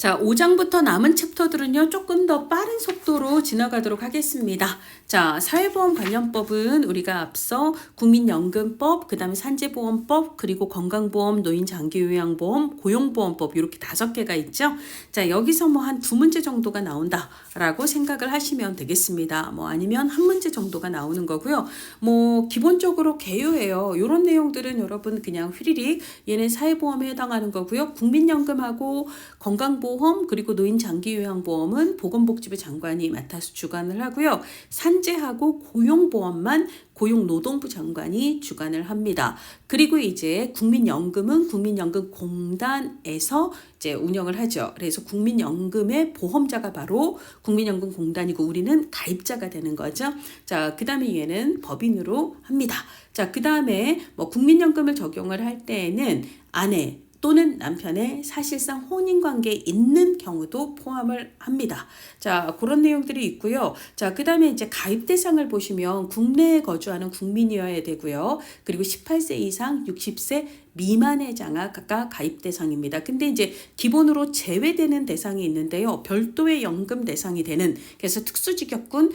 자, 5장부터 남은 챕터들은요, 조금 더 빠른 속도로 지나가도록 하겠습니다. 자, 사회보험 관련법은 우리가 앞서 국민연금법, 그 다음에 산재보험법, 그리고 건강보험, 노인장기요양보험, 고용보험법 이렇게 5개가 있죠. 자, 여기서 뭐 한 2문제 정도가 나온다라고 생각을 하시면 되겠습니다. 뭐 아니면 1문제 정도가 나오는 거고요. 뭐 기본적으로 개요예요. 이런 내용들은 여러분 그냥 휘리릭 얘네 사회보험에 해당하는 거고요. 국민연금하고 건강보험 그리고 노인장기요양보험은 보건복지부 장관이 맡아서 주관을 하고요. 산재하고 고용보험만 고용노동부 장관이 주관을 합니다. 그리고 이제 국민연금은 국민연금공단에서 이제 운영을 하죠. 그래서 국민연금의 보험자가 바로 국민연금공단이고 우리는 가입자가 되는 거죠. 자, 그 다음에 얘는 법인으로 합니다. 자, 그 다음에 뭐 국민연금을 적용을 할 때에는 아내 또는 남편의 사실상 혼인관계에 있는 경우도 포함을 합니다. 자, 그런 내용들이 있고요. 자, 그 다음에 이제 가입 대상을 보시면 국내에 거주하는 국민이어야 되고요. 그리고 18세 이상 60세 미만의 장아가 가입 대상입니다. 근데 이제 기본으로 제외되는 대상이 있는데요. 별도의 연금 대상이 되는, 그래서 특수직역군,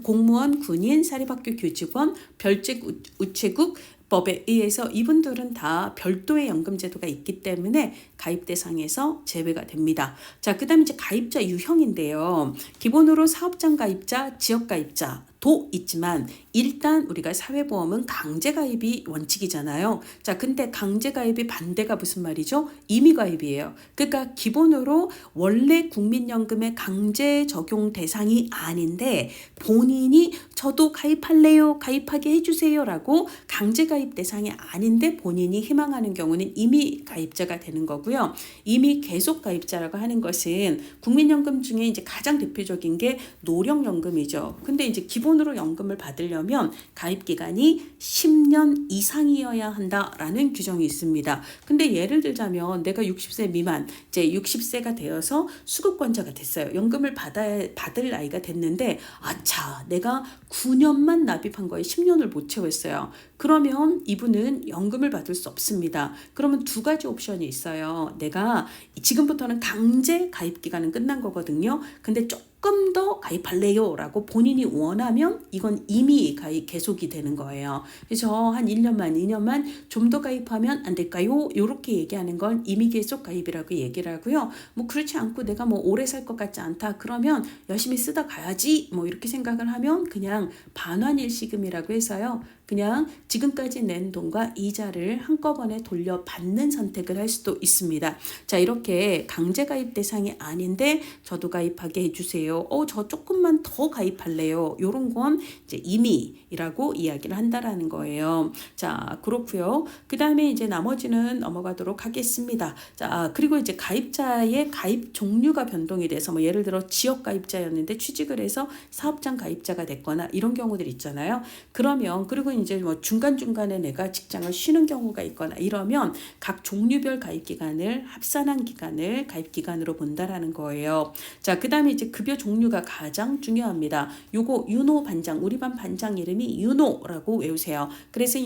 공무원, 군인, 사립학교 교직원, 별직 우체국, 법에 의해서 이분들은 다 별도의 연금 제도가 있기 때문에 가입 대상에서 제외가 됩니다. 자, 그 다음에 이제 가입자 유형인데요. 기본으로 사업장 가입자, 지역 가입자 도 있지만 일단 우리가 사회보험은 강제가입이 원칙이잖아요. 자, 근데 강제가입의 반대가 무슨 말이죠? 임의가입이에요. 그러니까 기본으로 원래 국민연금의 강제 적용 대상이 아닌데 본인이 저도 가입할래요, 가입하게 해주세요 라고 강제가입 대상이 아닌데 본인이 희망하는 경우는 임의가입자가 되는 거고요. 임의 계속가입자라고 하는 것은 국민연금 중에 이제 가장 대표적인 게 노령연금이죠. 근데 이제 기본으로 연금을 받으려면 가입 기간이 10년 이상이어야 한다라는 규정이 있습니다. 근데 예를 들자면 내가 60세 미만, 이제 60세가 되어서 수급권자가 됐어요. 연금을 받을 나이가 됐는데 아차, 내가 9년만 납입한 거에 10년을 못 채웠어요. 그러면 이분은 연금을 받을 수 없습니다. 그러면 2가지 옵션이 있어요. 내가 지금부터는 강제 가입 기간은 끝난 거거든요. 근데 조금 더 가입할래요 라고 본인이 원하면 이건 이미 가입 계속이 되는 거예요. 그래서 한 1년만 2년만 좀 더 가입하면 안 될까요? 이렇게 얘기하는 건 이미 계속 가입이라고 얘기를 하고요. 뭐 그렇지 않고 내가 뭐 오래 살 것 같지 않다 그러면 열심히 쓰다 가야지 뭐 이렇게 생각을 하면 그냥 반환일시금이라고 해서요. 그냥 지금까지 낸 돈과 이자를 한꺼번에 돌려받는 선택을 할 수도 있습니다. 자, 이렇게 강제가입 대상이 아닌데 저도 가입하게 해주세요. 저 조금만 더 가입할래요. 이런 건 이제 임의라고 이야기를 한다라는 거예요. 자, 그렇고요. 그 다음에 이제 나머지는 넘어가도록 하겠습니다. 자, 그리고 이제 가입자의 가입 종류가 변동이 돼서 뭐 예를 들어 지역 가입자였는데 취직을 해서 사업장 가입자가 됐거나 이런 경우들 있잖아요. 그러면 그리고 이제 뭐 중간중간에 내가 직장을 쉬는 경우가 있거나 이러면 각 종류별 가입 기간을 합산한 기간을 가입 기간으로 본다라는 거예요. 자, 그 다음에 이제 급여 종류가 가장 중요합니다. 요거 윤호 반장, 우리 반 반장 이름이 윤호라고 외우세요. 그래서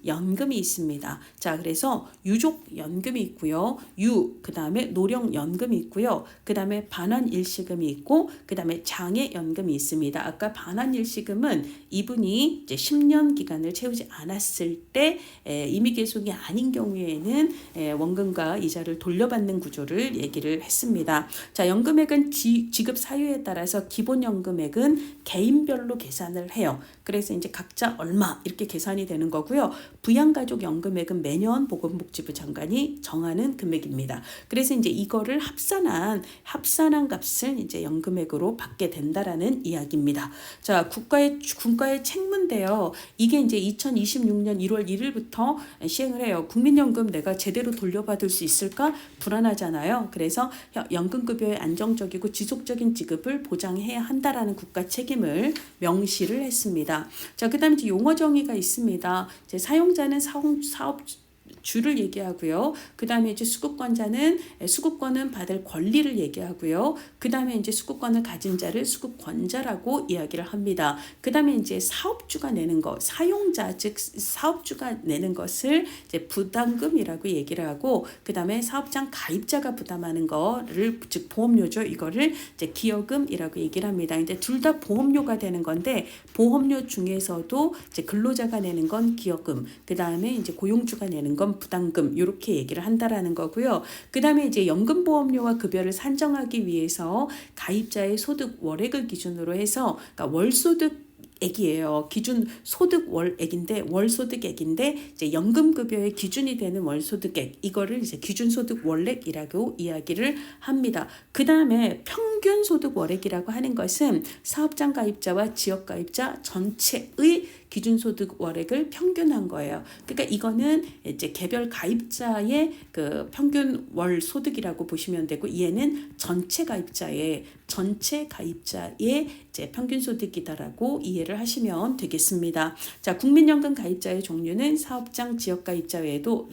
연금이 있습니다. 자, 그래서 유족 연금이 있고요. 그 다음에 노령 연금이 있고요. 그 다음에 반환 일시금이 있고, 그 다음에 장애 연금이 있습니다. 아까 반환 일시금은 이분이 이제 10년 기간을 채우지 않았을 때 임의 계속이 아닌 경우에는 원금과 이자를 돌려받는 구조를 얘기를 했습니다. 자, 연금액은 지급 사유에 따라서 기본 연금액은 개인별로 계산을 해요. 그래서 이제 각자 얼마 이렇게 계산이 되는 거고요. 부양가족 연금액은 매년 보건복지부 장관이 정하는 금액입니다. 그래서 이제 이거를 합산한 값을 이제 연금액으로 받게 된다라는 이야기입니다. 자, 국가의 책무인데요. 이게 이제 2026년 1월 1일부터 시행을 해요. 국민연금 내가 제대로 돌려받을 수 있을까? 불안하잖아요. 그래서 연금급여의 안정적이고 지속적인 지급을 보장해야 한다라는 국가 책임을 명시를 했습니다. 자, 그 다음에 이제 용어 정의가 있습니다. 이제 사용자는 사업 주를 얘기하고요. 그 다음에 이제 수급권자는 수급권은 받을 권리를 얘기하고요. 그 다음에 이제 수급권을 가진 자를 수급권자라고 이야기를 합니다. 그 다음에 이제 사업주가 내는 것, 사용자 즉 사업주가 내는 것을 이제 부담금이라고 얘기를 하고, 그 다음에 사업장 가입자가 부담하는 거를 즉 보험료죠. 이거를 이제 기여금이라고 얘기를 합니다. 이제 둘 다 보험료가 되는 건데, 보험료 중에서도 이제 근로자가 내는 건 기여금, 그 다음에 이제 고용주가 내는 건 부담금, 이렇게 얘기를 한다라는 거고요. 그 다음에 이제 연금보험료와 급여를 산정하기 위해서 가입자의 소득 월액을 기준으로 해서, 그러니까 월소득 액이에요. 기준 소득 월액인데, 월소득액인데 이제 연금급여의 기준이 되는 월소득액, 이거를 이제 기준소득 월액이라고 이야기를 합니다. 그 다음에 평균소득 월액이라고 하는 것은 사업장 가입자와 지역 가입자 전체의 기준소득 월액을 평균한 거예요. 그러니까 이거는 이제 개별 가입자의 그 평균 월 소득이라고 보시면 되고, 얘는 전체 가입자의 이제 평균 소득이다라고 이해를 하시면 되겠습니다. 자, 국민연금 가입자의 종류는 사업장 지역 가입자 외에도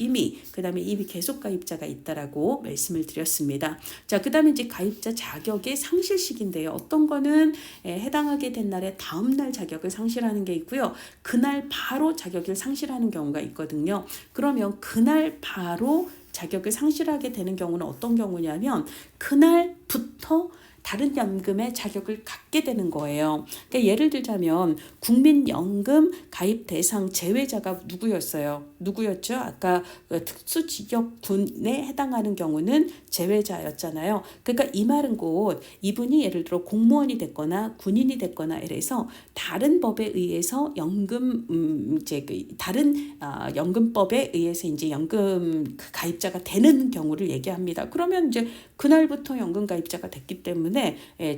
그다음에 이미 계속 가입자가 있다라고 말씀을 드렸습니다. 자, 그다음에 이제 가입자 자격의 상실 시기인데요. 어떤 거는 해당하게 된 날에 다음 날 자격을 상실하는 게 있고요. 그날 바로 자격을 상실하는 경우가 있거든요. 그러면 그날 바로 자격을 상실하게 되는 경우는 어떤 경우냐면, 그날부터 다른 연금의 자격을 갖게 되는 거예요. 그러니까 예를 들자면 국민연금 가입 대상 제외자가 누구였죠? 아까 특수직역군에 해당하는 경우는 제외자였잖아요. 그러니까 이 말은 곧 이분이 예를 들어 공무원이 됐거나 군인이 됐거나 이래서 다른 법에 의해서 다른 연금법에 의해서 이제 연금 가입자가 되는 경우를 얘기합니다. 그러면 이제 그날부터 연금 가입자가 됐기 때문에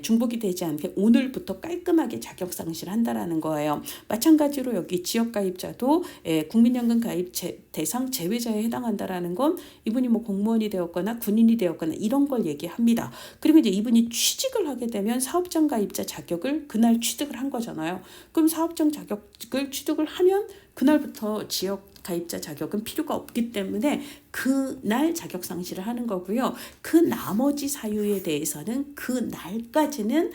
중복이 되지 않게 오늘부터 깔끔하게 자격 상실한다라는 거예요. 마찬가지로 여기 지역 가입자도 국민연금 가입 대상 제외자에 해당한다라는 건 이분이 뭐 공무원이 되었거나 군인이 되었거나 이런 걸 얘기합니다. 그리고 이제 이분이 취직을 하게 되면 사업장 가입자 자격을 그날 취득을 한 거잖아요. 그럼 사업장 자격을 취득을 하면 그날부터 지역 가입자 자격은 필요가 없기 때문에 그날 자격 상실을 하는 거고요. 그 나머지 사유에 대해서는 그 날까지는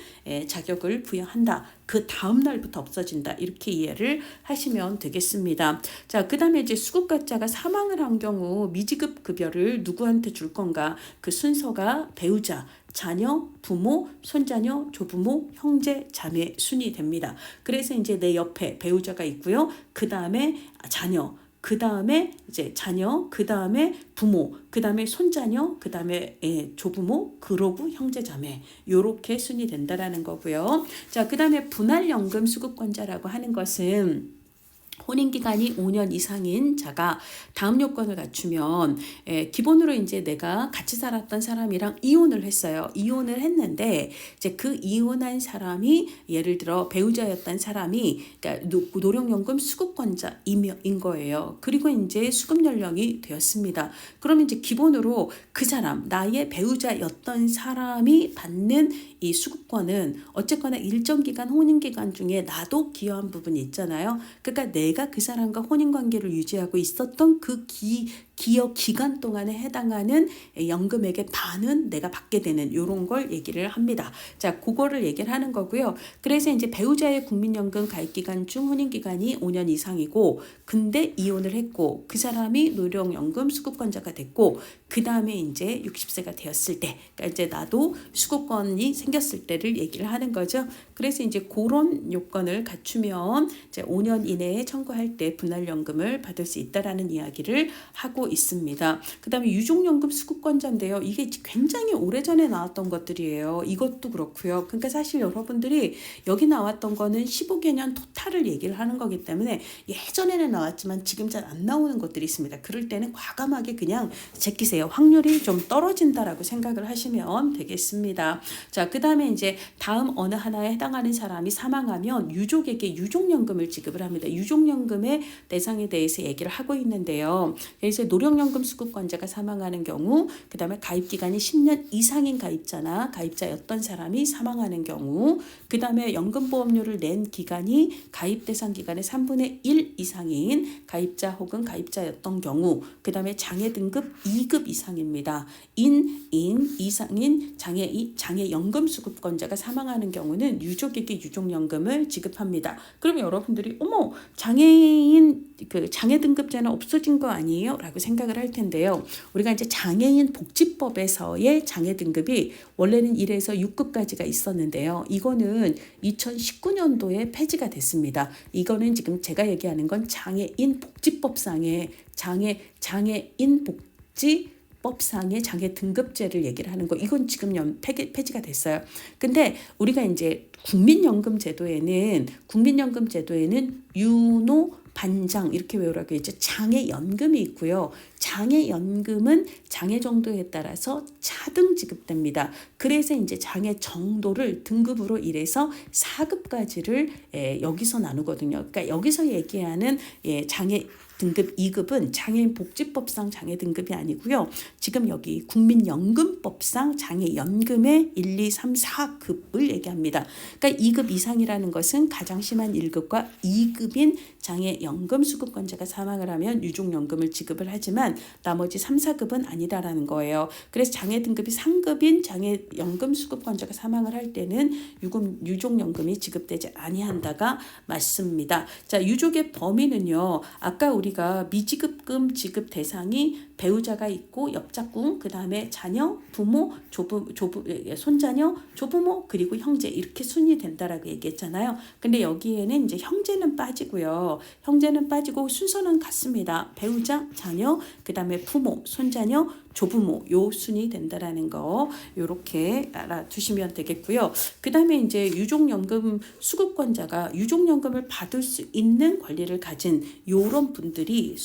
자격을 부여한다. 그 다음 날부터 없어진다. 이렇게 이해를 하시면 되겠습니다. 자, 그 다음에 이제 수급가자가 사망을 한 경우 미지급 급여를 누구한테 줄 건가? 그 순서가 배우자, 자녀, 부모, 손자녀, 조부모, 형제, 자매 순이 됩니다. 그래서 이제 내 옆에 배우자가 있고요. 그 다음에 자녀, 그 다음에 이제 자녀, 그 다음에 부모, 그 다음에 손자녀, 그 다음에 조부모, 그러고 형제자매, 요렇게 순이 된다라는 거고요. 자, 그 다음에 분할연금 수급권자라고 하는 것은 혼인기간이 5년 이상인 자가 다음 요건을 갖추면, 기본으로 이제 내가 같이 살았던 사람이랑 이혼을 했어요. 이혼을 했는데 이제 그 이혼한 사람이 예를 들어 배우자였던 사람이 그러니까 노령연금 수급권자인 거예요. 그리고 이제 수급 연령이 되었습니다. 그러면 이제 기본으로 그 사람, 나의 배우자였던 사람이 받는 이 수급권은 어쨌거나 일정 기간 혼인기간 중에 나도 기여한 부분이 있잖아요. 그러니까 내가 그 사람과 혼인관계를 유지하고 있었던 그 기여 기간 동안에 해당하는 연금액의 반은 내가 받게 되는 이런 걸 얘기를 합니다. 자, 그거를 얘기를 하는 거고요. 그래서 이제 배우자의 국민연금 가입기간 중 혼인기간이 5년 이상이고, 근데 이혼을 했고 그 사람이 노령연금 수급권자가 됐고, 그 다음에 이제 60세가 되었을 때, 그러니까 이제 나도 수급권이 생겼을 때를 얘기를 하는 거죠. 그래서 이제 그런 요건을 갖추면 이제 5년 이내에 청구할 때 분할연금을 받을 수 있다라는 이야기를 하고 있습니다. 그 다음에 유족연금 수급권자인데요. 이게 굉장히 오래전에 나왔던 것들이에요. 이것도 그렇고요. 그러니까 사실 여러분들이 여기 나왔던 거는 15개년 토탈을 얘기를 하는 거기 때문에 예전에는 나왔지만 지금 잘 안 나오는 것들이 있습니다. 그럴 때는 과감하게 그냥 제끼세요. 확률이 좀 떨어진다라고 생각을 하시면 되겠습니다. 자, 그 다음에 이제 다음 어느 하나에 해당하는 사람이 사망하면 유족에게 유족연금을 지급을 합니다. 유족연금의 대상에 대해서 얘기를 하고 있는데요. 그래서 노령연금 수급권자가 사망하는 경우, 그 다음에 가입기간이 10년 이상인 가입자였던 사람이 사망하는 경우, 그 다음에 연금보험료를 낸 기간이 가입 대상 기간의 3분의 1 이상인 가입자 혹은 가입자였던 경우, 그 다음에 장애 등급 2급 이상입니다. 이상인 장애연금 수급권자가 사망하는 경우는 유족에게 유족연금을 지급합니다. 그럼 여러분들이 어머 장애인 장애 등급제는 없어진 거 아니에요? 라고 생각을 할 텐데요. 우리가 이제 장애인 복지법에서의 장애 등급이 원래는 1에서 6급까지가 있었는데요. 이거는 2019년도에 폐지가 됐습니다. 이거는 지금 제가 얘기하는 건 장애인 복지법상의 장애인 복지법상의 장애 등급제를 얘기를 하는 거. 이건 지금 폐지가 됐어요. 근데 우리가 이제 국민연금 제도에는 유노 반장 이렇게 외우라고 했죠. 장애연금이 있고요. 장애연금은 장애 정도에 따라서 차등 지급됩니다. 그래서 이제 장애 정도를 등급으로 1에서 4급까지를 여기서 나누거든요. 그러니까 여기서 얘기하는 장애 등급 2급은 장애인 복지법상 장애 등급이 아니고요. 지금 여기 국민연금법상 장애연금의 1, 2, 3, 4급을 얘기합니다. 그러니까 2급 이상이라는 것은 가장 심한 1급과 2급인 장애연금 수급권자가 사망을 하면 유족연금을 지급을 하지만 나머지 3, 4급은 아니다라는 거예요. 그래서 장애 등급이 3급인 장애연금 수급권자가 사망을 할 때는 유족연금이 지급되지 아니한다가 맞습니다. 자, 유족의 범위는요. 아까 우리가 미지급금 지급 대상이 배우자가 있고 옆작궁, 그 다음에 자녀, 부모, 손자녀, 조부모, 그리고 형제 이렇게 순위 된다라고 얘기했잖아요. 근데 여기에는 이제 형제는 빠지고요. 형제는 빠지고 순서는 같습니다. 배우자, 자녀, 그 다음에 부모, 손자녀, 조부모 요 순위 된다라는 거 요렇게 알아두시면 되겠고요. 그 다음에 이제 유족연금 수급권자가 유족연금을 받을 수 있는 권리를 가진 요런 분들이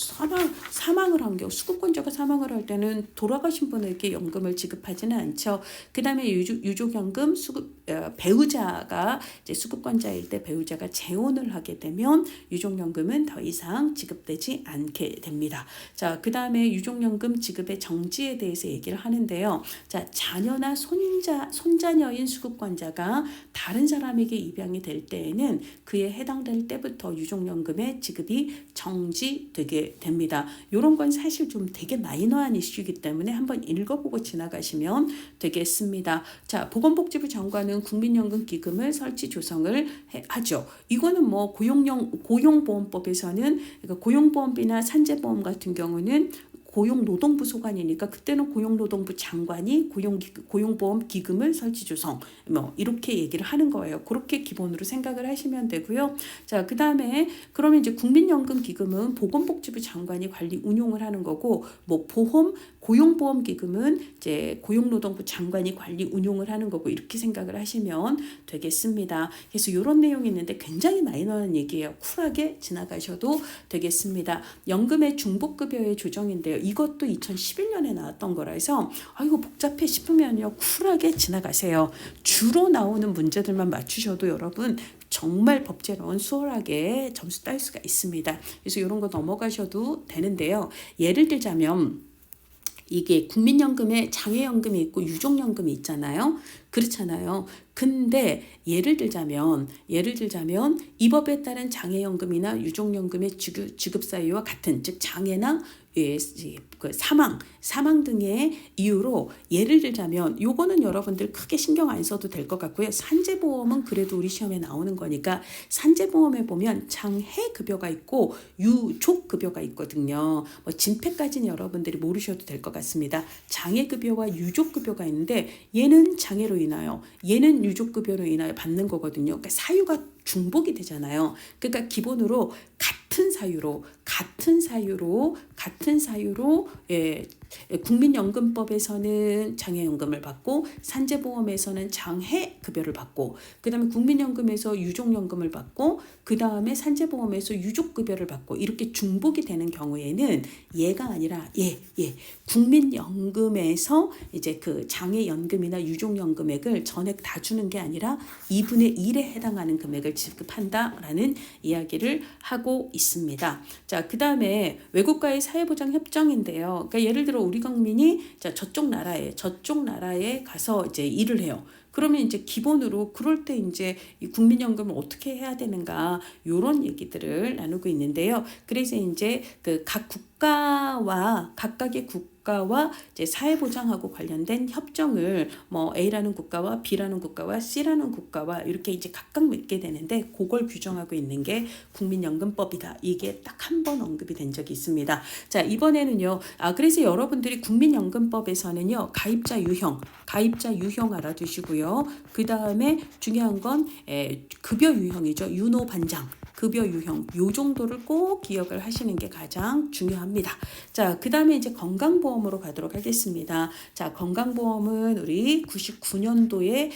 사망을 한 경우 수급권자가 사망을 할 때는 돌아가신 분에게 연금을 지급하지는 않죠. 그 다음에 유족연금 배우자가 이제 수급권자일 때 배우자가 재혼을 하게 되면 유족연금은 더 이상 지급되지 않게 됩니다. 자, 그 다음에 유족연금 지급의 정지에 대해서 얘기를 하는데요. 자, 자녀나 손자녀인 수급권자가 다른 사람에게 입양이 될 때에는 그에 해당될 때부터 유족연금의 지급이 정지되게 됩니다. 이런 건 사실 좀 되게 마이너한 이슈이기 때문에 한번 읽어보고 지나가시면 되겠습니다. 자, 보건복지부 장관은 국민연금기금을 설치 조성을 하죠. 이거는 뭐 고용보험법에서는 그러니까 고용보험비나 산재보험 같은 경우는 고용노동부 소관이니까 그때는 고용노동부 장관이 고용보험 기금을 설치 조성 뭐 이렇게 얘기를 하는 거예요. 그렇게 기본으로 생각을 하시면 되고요. 자, 그다음에 그러면 이제 국민연금 기금은 보건복지부 장관이 관리 운용을 하는 거고 뭐 고용보험 기금은 이제 고용노동부 장관이 관리 운용을 하는 거고 이렇게 생각을 하시면 되겠습니다. 그래서 이런 내용이 있는데 굉장히 마이너한 얘기예요. 쿨하게 지나가셔도 되겠습니다. 연금의 중복급여의 조정인데요. 이것도 2011년에 나왔던 거라서 이거 복잡해 싶으면요 쿨하게 지나가세요. 주로 나오는 문제들만 맞추셔도 여러분 정말 법제로는 수월하게 점수 딸 수가 있습니다. 그래서 이런 거 넘어가셔도 되는데요. 예를 들자면 이게 국민연금에 장애연금이 있고 유족연금이 있잖아요. 그렇잖아요. 근데 예를 들자면 이 법에 따른 장애연금이나 유족연금의 지급 사유와 같은 즉 장애나 사망 등의 이유로 예를 들자면 요거는 여러분들 크게 신경 안 써도 될 것 같고요. 산재보험은 그래도 우리 시험에 나오는 거니까 산재보험에 보면 장해급여가 있고 유족급여가 있거든요. 뭐 진폐까지는 여러분들이 모르셔도 될 것 같습니다. 장해급여와 유족급여가 있는데 얘는 장애로 인하여 얘는 유족급여로 인하여 받는 거거든요. 그러니까 사유가 중복이 되잖아요. 그러니까 기본으로 같은 사유로 국민연금법에서는 장애연금을 받고 산재보험에서는 장해급여를 받고 그다음에 국민연금에서 유족연금을 받고 그다음에 산재보험에서 유족급여를 받고 이렇게 중복이 되는 경우에는 얘가 아니라 국민연금에서 이제 그 장애연금이나 유족연금액을 전액 다 주는 게 아니라 2분의 1에 해당하는 금액을 지급한다라는 이야기를 하고 있습니다. 자, 그다음에 외국과의 사회보장 협정인데요. 그러니까 예를 들어 우리 국민이 자, 저쪽 나라에 가서 이제 일을 해요. 그러면 이제 기본으로 그럴 때 이제 이 국민연금을 어떻게 해야 되는가 요런 얘기들을 나누고 있는데요. 그래서 이제 그 각 각각의 국가와 이제 사회보장하고 관련된 협정을 뭐 A라는 국가와 B라는 국가와 C라는 국가와 이렇게 이제 각각 맺게 되는데 그걸 규정하고 있는 게 국민연금법이다. 이게 딱 한 번 언급이 된 적이 있습니다. 자, 이번에는요. 그래서 여러분들이 국민연금법에서는요. 가입자 유형 알아두시고요. 그 다음에 중요한 건 급여 유형이죠. 윤호 반장. 급여 유형 요 정도를 꼭 기억을 하시는 게 가장 중요합니다. 자, 그 다음에 이제 건강보험으로 가도록 하겠습니다. 자, 건강보험은 우리 99년도에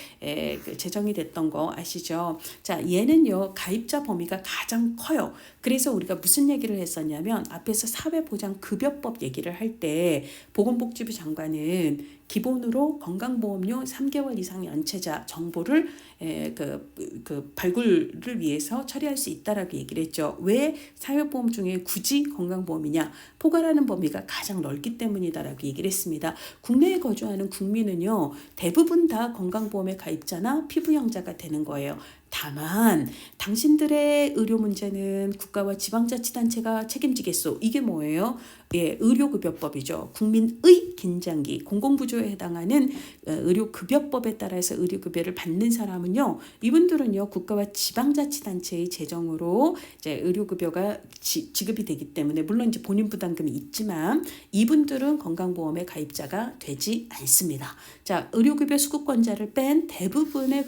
제정이 됐던 거 아시죠? 자, 얘는요 가입자 범위가 가장 커요. 그래서 우리가 무슨 얘기를 했었냐면 앞에서 사회보장급여법 얘기를 할 때 보건복지부 장관은 기본으로 건강보험료 3개월 이상 연체자 정보를 그 발굴을 위해서 처리할 수 있다라고 얘기를 했죠. 왜 사회보험 중에 굳이 건강보험이냐? 포괄하는 범위가 가장 넓기 때문이다라고 얘기를 했습니다. 국내에 거주하는 국민은요 대부분 다 건강보험의 가입자나 피부양자가 되는 거예요. 다만 당신들의 의료 문제는 국가와 지방자치단체가 책임지겠소. 이게 뭐예요? 의료급여법이죠. 국민의 긴장기 공공부조에 해당하는 의료급여법에 따라서 의료급여를 받는 사람은요. 이분들은요 국가와 지방자치단체의 재정으로 이제 의료급여가 지급이 되기 때문에 물론 이제 본인 부담금이 있지만 이분들은 건강보험의 가입자가 되지 않습니다. 자, 의료급여 수급권자를 뺀 대부분의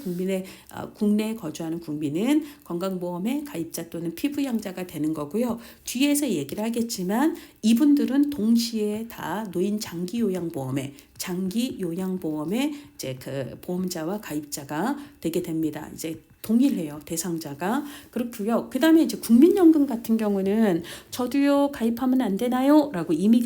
국내에 거주하는 국민은 건강보험의 가입자 또는 피부양자가 되는 거고요. 뒤에서 얘기를 하겠지만 이분들은 동시에 다 노인 장기요양보험에 이제 그 보험자와 가입자가 되게 됩니다. 이제 동일해요. 대상자가. 그렇고요. 그 다음에 이제 국민연금 같은 경우는 저도요 가입하면 안 되나요? 라고 이미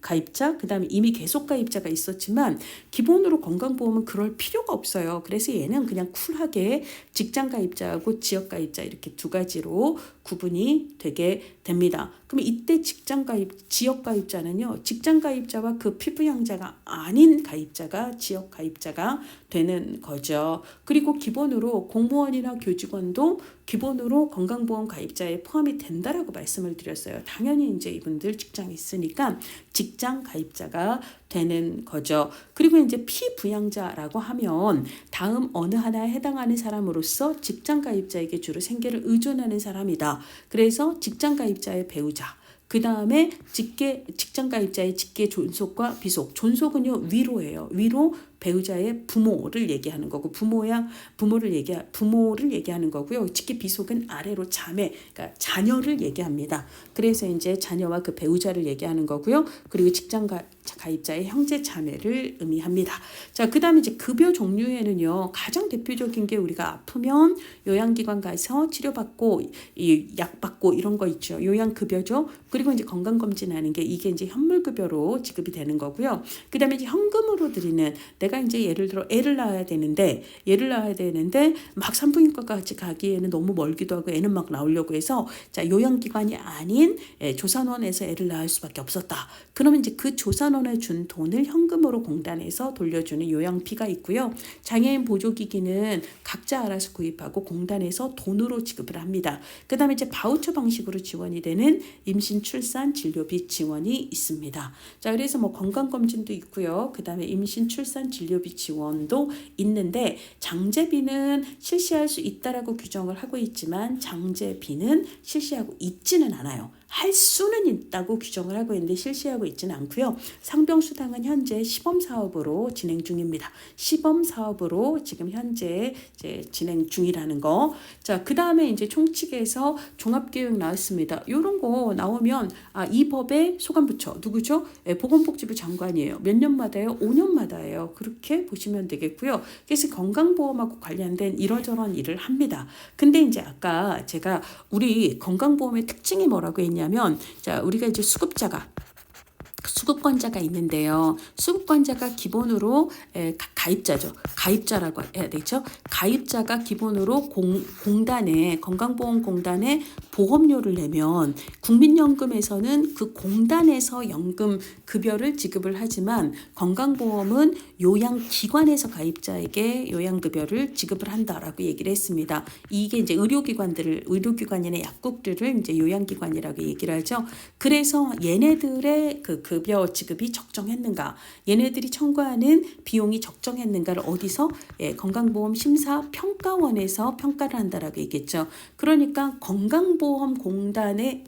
가입자 그 다음에 이미 계속 가입자가 있었지만 기본으로 건강보험은 그럴 필요가 없어요. 그래서 얘는 그냥 쿨하게 직장 가입자하고 지역 가입자 이렇게 두 가지로 구분이 되게 됩니다. 그럼 이때 지역 가입자는요. 직장 가입자와 그 피부양자가 아닌 가입자가 지역 가입자가 되는 거죠. 그리고 기본으로 공무원이나 교직원도 기본으로 건강보험 가입자에 포함이 된다라고 말씀을 드렸어요. 당연히 이제 이분들 직장이 있으니까 직장 가입자가 되는 거죠. 그리고 이제 피부양자라고 하면 다음 어느 하나에 해당하는 사람으로서 직장 가입자에게 주로 생계를 의존하는 사람이다. 그래서 직장 가입자의 배우자. 그 다음에 직장 가입자의 직계 존속과 비속. 존속은요 위로예요. 위로 배우자의 부모를 얘기하는 거고 부모를 얘기하는 거고요. 직계 비속은 아래로 자매, 그러니까 자녀를 얘기합니다. 그래서 이제 자녀와 그 배우자를 얘기하는 거고요. 그리고 직장 가입자의 형제 자매를 의미합니다. 자, 그다음에 이제 급여 종류에는요. 가장 대표적인 게 우리가 아프면 요양기관 가서 치료받고 약 받고 이런 거 있죠. 요양급여죠. 그리고 이제 건강검진하는 게 이게 이제 현물급여로 지급이 되는 거고요. 그다음에 이제 현금으로 드리는 내가 이제 예를 들어 애를 낳아야 되는데 막 산부인과까지 가기에는 너무 멀기도 하고 애는 막 나오려고 해서 자, 요양기관이 아닌 조산원에서 애를 낳을 수밖에 없었다. 그러면 이제 그 조산원에 준 돈을 현금으로 공단에서 돌려주는 요양비가 있고요. 장애인 보조기기는 각자 알아서 구입하고 공단에서 돈으로 지급을 합니다. 그 다음에 이제 바우처 방식으로 지원이 되는 임신, 출산, 진료비 지원이 있습니다. 자, 그래서 뭐 건강검진도 있고요. 그 다음에 임신, 출산, 진료비 지원도 있는데 장제비는 실시할 수 있다라고 규정을 하고 있지만 장제비는 실시하고 있지는 않아요. 할 수는 있다고 규정을 하고 있는데 실시하고 있지는 않고요. 상병수당은 현재 시범사업으로 진행 중입니다. 시범사업으로 지금 현재 이제 진행 중이라는 거. 자, 그 다음에 이제 총칙에서 종합계획 나왔습니다. 이런 거 나오면 이 법의 소관부처 누구죠? 보건복지부 장관이에요. 몇 년마다요? 5년마다예요. 그렇게 보시면 되겠고요. 그래서 건강보험하고 관련된 이러저런 일을 합니다. 근데 이제 아까 제가 우리 건강보험의 특징이 뭐라고 했냐면, 자, 우리가 이제 수급권자가 있는데요. 수급권자가 기본으로 가입자죠. 가입자라고 해야 되죠. 가입자가 기본으로 공단에 건강보험공단에 보험료를 내면 국민연금에서는 그 공단에서 연금 급여를 지급을 하지만 건강보험은 요양기관에서 가입자에게 요양급여를 지급을 한다라고 얘기를 했습니다. 이게 이제 의료기관이나 약국들을 이제 요양기관이라고 얘기를 하죠. 그래서 얘네들의 그 급여 지급이 적정했는가, 얘네들이 청구하는 비용이 적정했는가를 어디서 건강보험 심사평가원에서 평가를 한다라고 얘기했죠. 그러니까 건강보험공단의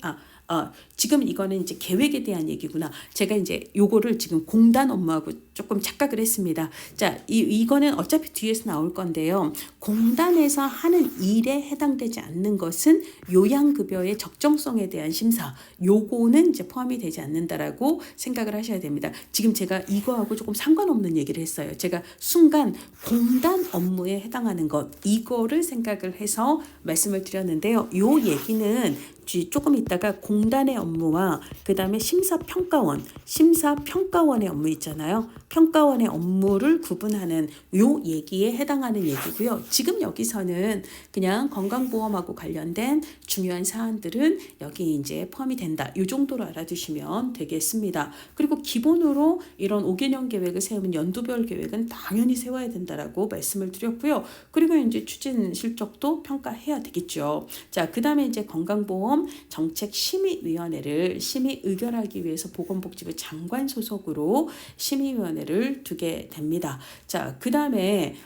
지금 이거는 이제 계획에 대한 얘기구나. 제가 이제 요거를 지금 공단 업무하고 조금 착각을 했습니다. 자, 이거는 어차피 뒤에서 나올 건데요. 공단에서 하는 일에 해당되지 않는 것은 요양급여의 적정성에 대한 심사, 요거는 이제 포함이 되지 않는다라고 생각을 하셔야 됩니다. 지금 제가 이거하고 조금 상관없는 얘기를 했어요. 제가 순간 공단 업무에 해당하는 것, 이거를 생각을 해서 말씀을 드렸는데요. 요 얘기는 조금 있다가 공단의 업무와 그 다음에 심사평가원의 업무 있잖아요. 평가원의 업무를 구분하는 요 얘기에 해당하는 얘기고요. 지금 여기서는 그냥 건강보험하고 관련된 중요한 사안들은 여기 이제 포함이 된다. 요 정도로 알아두시면 되겠습니다. 그리고 기본으로 이런 5개년 계획을 세우면 연도별 계획은 당연히 세워야 된다라고 말씀을 드렸고요. 그리고 이제 추진 실적도 평가해야 되겠죠. 자, 그 다음에 이제 건강보험 정책심의위원회를 심의 의결하기 위해서 보건복지부 장관 소속으로 심의위원회를 두게 됩니다. 자, 그 다음에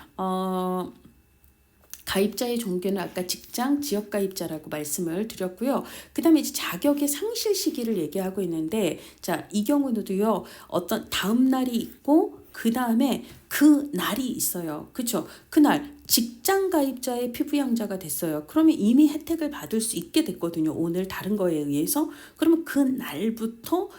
가입자의 종교는 아까 직장, 지역가입자라고 말씀을 드렸고요. 그 다음에 이제 자격의 상실 시기를 얘기하고 있는데, 자, 이 경우도요, 어떤 다음 날이 있고, 그 다음에 그 날이 있어요. 그렇죠? 그날 직장 가입자의 피부양자가 됐어요. 그러면 이미 혜택을 받을 수 있게 됐거든요. 오늘 다른 거에 의해서. 그러면 그 날부터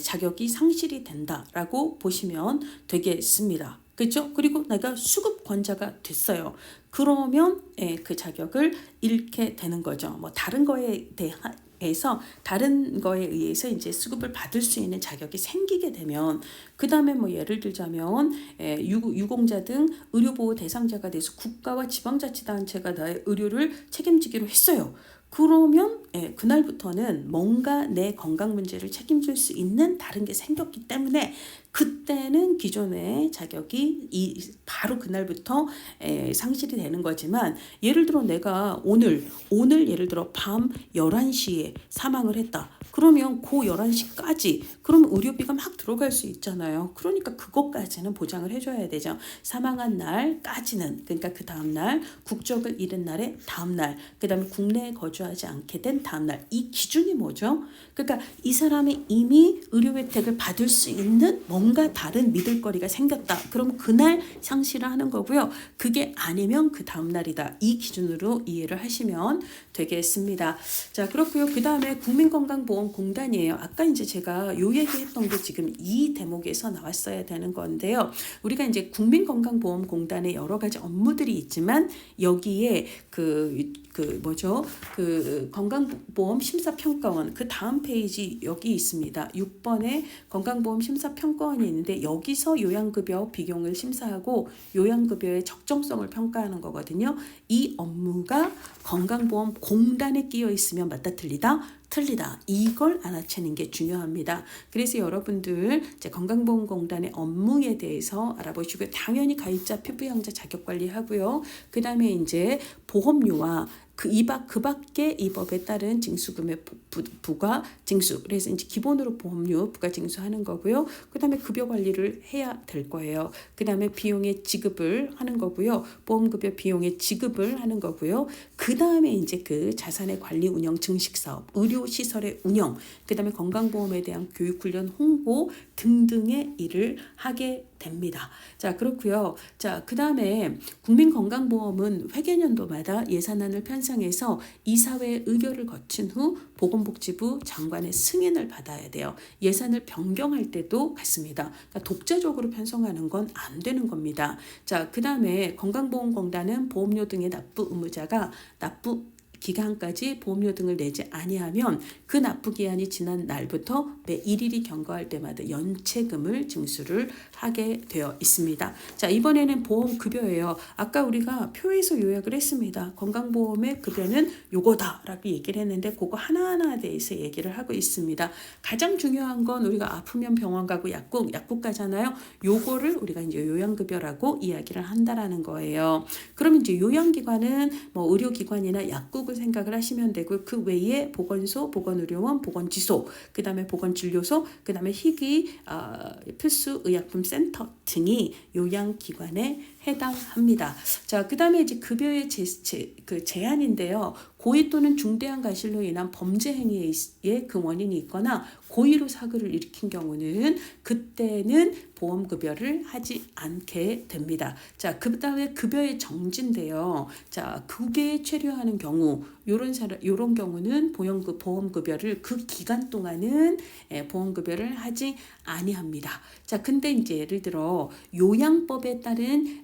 자격이 상실이 된다라고 보시면 되겠습니다. 그렇죠? 그리고 내가 수급권자가 됐어요. 그러면 그 자격을 잃게 되는 거죠. 뭐 다른 거에 의해서 이제 수급을 받을 수 있는 자격이 생기게 되면, 그 다음에 뭐 예를 들자면 유공자 등 의료보호 대상자가 돼서 국가와 지방자치단체가 나의 의료를 책임지기로 했어요. 그러면 그날부터는 뭔가 내 건강 문제를 책임질 수 있는 다른 게 생겼기 때문에 그때는 기존의 자격이 바로 그날부터 상실이 되는 거지만, 예를 들어 내가 오늘 예를 들어 밤 11시에 사망을 했다. 그러면 그 11시까지 그러면 의료비가 막 들어갈 수 있잖아요. 그러니까 그것까지는 보장을 해줘야 되죠. 사망한 날까지는, 그러니까 그 다음날, 국적을 잃은 날의 다음날, 그 다음에 국내에 거주하지 않게 된 다음날, 이 기준이 뭐죠? 그러니까 이 사람이 이미 의료 혜택을 받을 수 있는 뭔가 다른 믿을거리가 생겼다. 그럼 그날 상실을 하는 거고요. 그게 아니면 그 다음날이다. 이 기준으로 이해를 하시면 되겠습니다. 자, 그렇고요. 그 다음에 국민건강보험공단이에요. 아까 이제 제가 요 얘기했던 게 지금 이 대목에서 나왔어야 되는 건데요. 우리가 이제 국민건강보험공단의 여러 가지 업무들이 있지만 여기에 그 건강보험 심사평가원, 그 다음 페이지 여기 있습니다. 6번에 건강보험 심사평가원이 있는데 여기서 요양급여 비용을 심사하고 요양급여의 적정성을 평가하는 거거든요. 이 업무가 건강보험공단에 끼어 있으면 맞다 틀리다? 틀리다. 이걸 알아채는 게 중요합니다. 그래서 여러분들 이제 건강보험공단의 업무에 대해서 알아보시고, 당연히 가입자 피부양자 자격 관리하고요. 그 다음에 이제 보험료와 그 밖에 이 법에 따른 징수금액 부과 징수. 그래서 이제 기본으로 보험료 부과 징수하는 거고요. 그다음에 급여 관리를 해야 될 거예요. 그다음에 비용의 지급을 하는 거고요. 보험급여 비용의 지급을 하는 거고요. 그다음에 이제 그 자산의 관리 운영 증식 사업, 의료 시설의 운영, 그다음에 건강보험에 대한 교육 훈련 홍보 등등의 일을 하게 됩니다. 자, 그렇고요. 자, 그다음에 국민건강보험은 회계연도마다 예산안을 편성해서 이사회의 의결을 거친 후 보건복지부 장관의 승인을 받아야 돼요. 예산을 변경할 때도 같습니다. 그러니까 독자적으로 편성하는 건 안 되는 겁니다. 자, 그다음에 건강보험공단은 보험료 등의 납부 의무자가 납부 기간까지 보험료 등을 내지 아니하면 그 납부 기한이 지난 날부터 매 일일이 경과할 때마다 연체금을 징수를 하게 되어 있습니다. 자, 이번에는 보험급여예요. 아까 우리가 표에서 요약을 했습니다. 건강보험의 급여는 요거다라고 얘기를 했는데 그거 하나하나에 대해서 얘기를 하고 있습니다. 가장 중요한 건 우리가 아프면 병원 가고 약국 가잖아요. 요거를 우리가 이제 요양급여라고 이야기를 한다라는 거예요. 그럼 이제 요양기관은 뭐 의료기관이나 약국을 생각을 하시면 되고 그 외에 보건소, 보건의료원, 보건지소, 그 다음에 보건진료소, 그 다음에 희귀 필수의약품센터 등이 요양기관에 해당합니다. 자, 그 다음에 이제 급여의 제한인데요. 고의 또는 중대한 과실로 인한 범죄 행위의 그 원인이 있거나 고의로 사고를 일으킨 경우는 그때는 보험급여를 하지 않게 됩니다. 자, 그 다음에 급여의 정지인데요. 자, 그게 체류하는 경우, 요런 경우는 보험급여를 그 기간 동안은 보험급여를 하지 아니합니다. 자, 근데 이제 예를 들어 요양법에 따른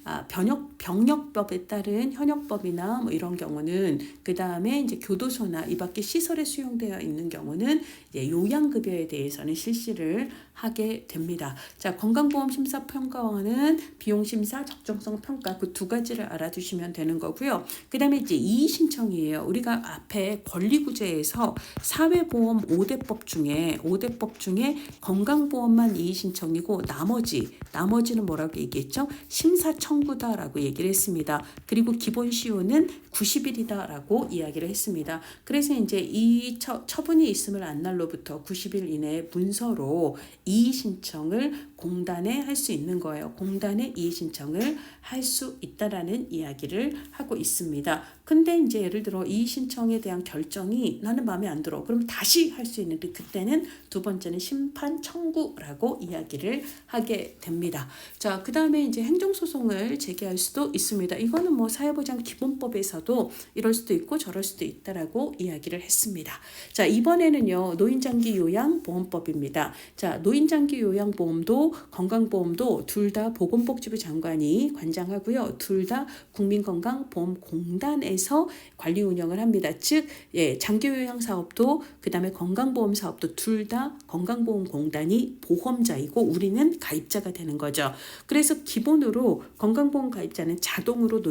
병역법에 따른 현역법이나 뭐 이런 경우는 그 다음에 이제 교도소나 이 밖에 시설에 수용되어 있는 경우는 이제 요양급여에 대해서는 실시를 하게 됩니다. 자, 건강보험심사평가원은 비용심사, 적정성 평가 그 두 가지를 알아두시면 되는 거고요. 그 다음에 이제 이의신청이에요. 우리가 앞에 권리구제에서 사회보험 5대법 중에 건강보험만 이의신청이고 나머지는 뭐라고 얘기했죠? 심사청구다라고 얘기를 했습니다. 그리고 기본시효는 90일이다라고 이야기를 했습니다. 그래서 이제 이 처분이 있음을 안 날로부터 90일 이내에 문서로 이의신청을 공단에 할 수 있는 거예요. 공단에 이의신청을 할 수 있다라는 이야기를 하고 있습니다. 근데 이제 예를 들어 이의신청에 대한 결정이 나는 마음에 안 들어. 그럼 다시 할 수 있는데 그때는 두 번째는 심판 청구라고 이야기를 하게 됩니다. 자, 그 다음에 이제 행정소송을 제기할 수도 있습니다. 이거는 뭐 사회보장기본법에서도 이럴 수도 있고 저럴 수도 있다라고 이야기를 했습니다. 자, 이번에는요 노인장기 요양보험법입니다. 자, 노인장기 요양보험도 건강보험도 둘 다 보건복지부 장관이 관장하고요. 둘 다 국민건강보험공단에서 관리 운영을 합니다. 즉, 장기요양 사업도 그 다음에 건강보험 사업도 둘 다 건강보험공단이 보험자이고 우리는 가입자가 되는 거죠. 그래서 기본으로 건강보험 가입자는 자동으로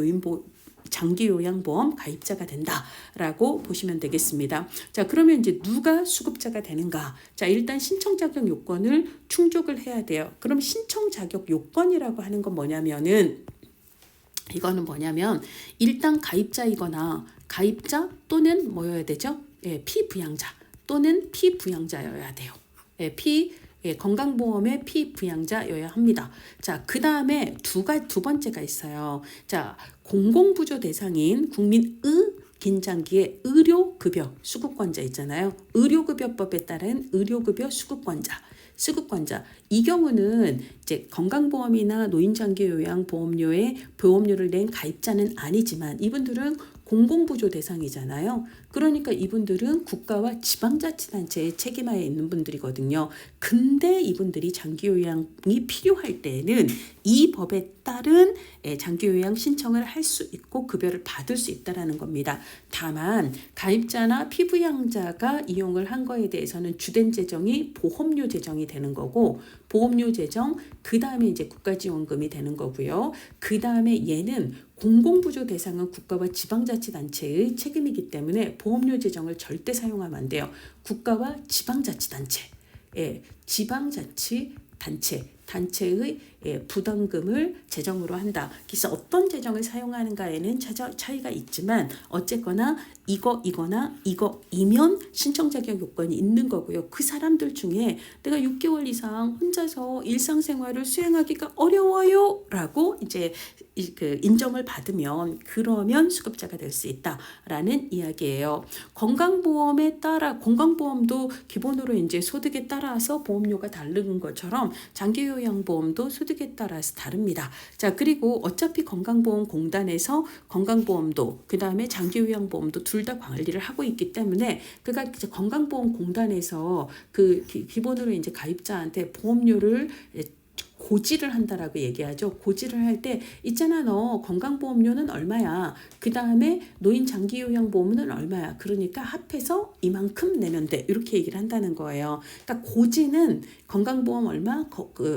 장기요양보험 가입자가 된다라고 보시면 되겠습니다. 자, 그러면 이제 누가 수급자가 되는가? 자, 일단 신청 자격 요건을 충족을 해야 돼요. 그럼 신청 자격 요건이라고 하는 건 뭐냐면은 이거는 뭐냐면 일단 가입자이거나 가입자 또는 뭐여야 되죠? 피부양자 또는 피부양자여야 돼요. 건강보험의 피부양자여야 합니다. 자, 그 다음에 두 번째가 있어요. 자, 공공부조 대상인 국민의 긴장기의 의료급여 수급권자 있잖아요. 의료급여법에 따른 의료급여 수급권자. 이 경우는 이제 건강보험이나 노인장기요양보험료에 보험료를 낸 가입자는 아니지만 이분들은 공공부조 대상이잖아요. 그러니까 이분들은 국가와 지방자치단체의 책임하에 있는 분들이거든요. 근데 이분들이 장기요양이 필요할 때는 이 법에 따른 장기요양 신청을 할 수 있고 급여를 받을 수 있다는 겁니다. 다만 가입자나 피부양자가 이용을 한 거에 대해서는 주된 재정이 보험료 재정이 되는 거고 보험료 재정 그 다음에 이제 국가지원금이 되는 거고요. 그 다음에 얘는 공공부조 대상은 국가와 지방자치단체의 책임이기 때문에 보험료 재정을 절대 사용하면 안 돼요. 국가와 지방자치단체, 지방자치단체 단체의 부담금을 재정으로 한다. 그래서 어떤 재정을 사용하는가에는 차이가 있지만 어쨌거나 이거나 이거이면 신청 자격 요건이 있는 거고요. 그 사람들 중에 내가 6개월 이상 혼자서 일상생활을 수행하기가 어려워요 라고 이제 그 인정을 받으면 그러면 수급자가 될 수 있다라는 이야기예요. 건강보험에 따라 건강보험도 기본으로 이제 소득에 따라서 보험료가 다른 것처럼 장기요양보험도 소득에 따라서 다릅니다. 자, 그리고 어차피 건강보험공단에서 건강보험도 그다음에 장기요양보험도 둘 다 관리를 하고 있기 때문에 그가 이제 건강보험공단에서 그 기본으로 이제 가입자한테 보험료를 고지를 한다라고 얘기하죠. 고지를 할 때 있잖아, 너 건강보험료는 얼마야, 그 다음에 노인장기요양보험은 얼마야, 그러니까 합해서 이만큼 내면 돼, 이렇게 얘기를 한다는 거예요. 그러니까 고지는 건강보험 얼마,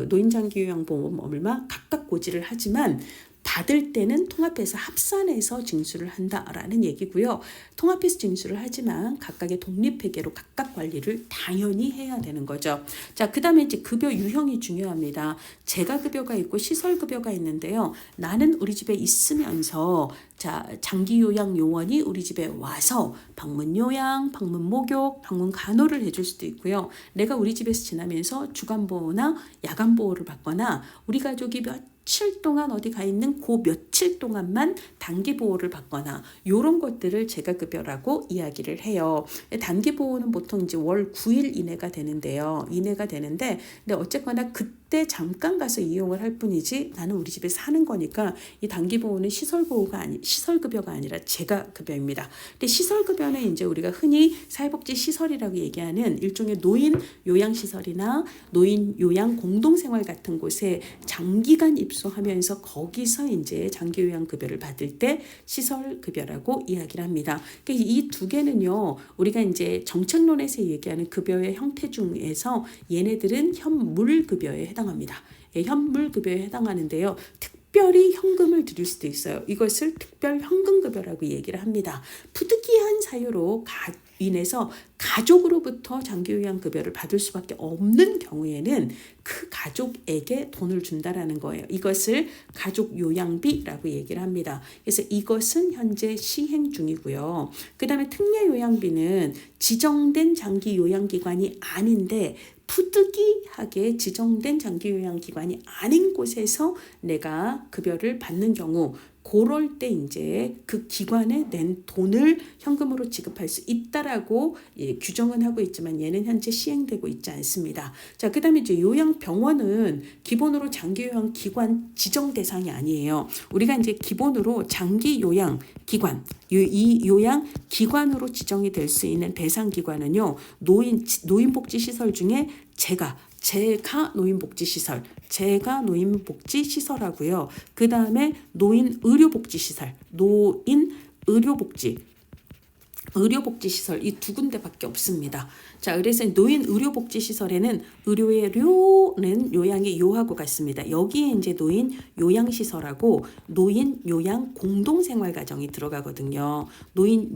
노인장기요양보험 얼마 각각 고지를 하지만 받을 때는 통합해서 합산해서 징수를 한다라는 얘기고요. 통합해서 징수를 하지만 각각의 독립회계로 각각 관리를 당연히 해야 되는 거죠. 자, 그 다음에 이제 급여 유형이 중요합니다. 재가급여가 있고 시설급여가 있는데요. 나는 우리 집에 있으면서 자, 장기요양 요원이 우리 집에 와서 방문요양, 방문목욕, 방문간호를 해줄 수도 있고요. 내가 우리 집에서 지나면서 주간보호나 야간보호를 받거나 우리 가족이 며칠 동안 어디 가 있는 그 며칠 동안만 단기보호를 받거나 이런 것들을 재가급여라고 이야기를 해요. 단기보호는 보통 이제 월 9일 이내가 되는데 근데 어쨌거나 그때 잠깐 가서 이용을 할 뿐이지 나는 우리 집에 사는 거니까 이 단기보호는 시설급여가 아니라 재가급여입니다. 근데 시설급여는 이제 우리가 흔히 사회복지시설이라고 얘기하는 일종의 노인 요양시설이나 노인 요양 공동생활 같은 곳에 장기간 입소하면서 거기서 이제 장기요양급여를 받을 때 시설급여라고 이야기를 합니다. 그러니까 이 두 개는요, 우리가 이제 정책론에서 얘기하는 급여의 형태 중에서 얘네들은 현물급여에 해당합니다. 현물급여에 해당하는데요. 특별히 현금을 드릴 수도 있어요. 이것을 특별 현금급여라고 얘기를 합니다. 부득이한 사유로 인해서 가족으로부터 장기요양급여를 받을 수밖에 없는 경우에는 그 가족에게 돈을 준다라는 거예요. 이것을 가족요양비라고 얘기를 합니다. 그래서 이것은 현재 시행 중이고요. 그 다음에 특례요양비는 지정된 장기요양기관이 아닌데 부득이하게 지정된 장기요양기관이 아닌 곳에서 내가 급여를 받는 경우, 그럴 때 이제 그 기관에 낸 돈을 현금으로 지급할 수 있다라고 규정은 하고 있지만 얘는 현재 시행되고 있지 않습니다. 자, 그다음에 이제 요양병원은 기본으로 장기요양 기관 지정 대상이 아니에요. 우리가 이제 기본으로 장기요양 기관, 이 요양 기관으로 지정이 될 수 있는 대상 기관은요, 노인복지시설 중에 제가 노인복지시설하고요. 그 다음에 의료복지시설 이 두 군데밖에 없습니다. 자, 그래서 노인 의료복지시설에는 의료의 료는 요양의 요하고 같습니다. 여기에 이제 노인 요양시설하고 노인 요양 공동생활가정이 들어가거든요. 노인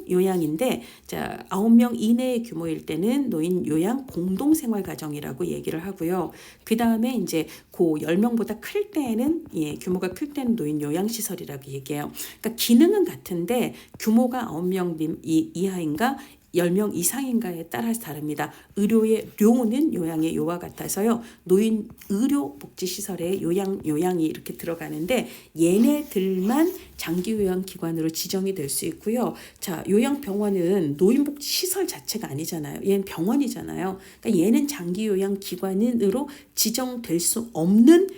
요양인데, 자, 9명 이내의 규모일 때는 노인 요양 공동생활가정이라고 얘기를 하고요. 그 다음에 이제 그 10명보다 클 때는, 규모가 클 때는 노인 요양시설이라고 얘기해요. 그러니까 기능은 같은데 규모가 9명 이하인가 10명 이상인가에 따라서 다릅니다. 의료의 료는 요양의 요와 같아서요. 노인 의료복지시설에 요양이 이렇게 들어가는데 얘네들만 장기요양기관으로 지정이 될 수 있고요. 자, 요양병원은 노인복지시설 자체가 아니잖아요. 얘는 병원이잖아요. 그러니까 얘는 장기요양기관으로 지정될 수 없는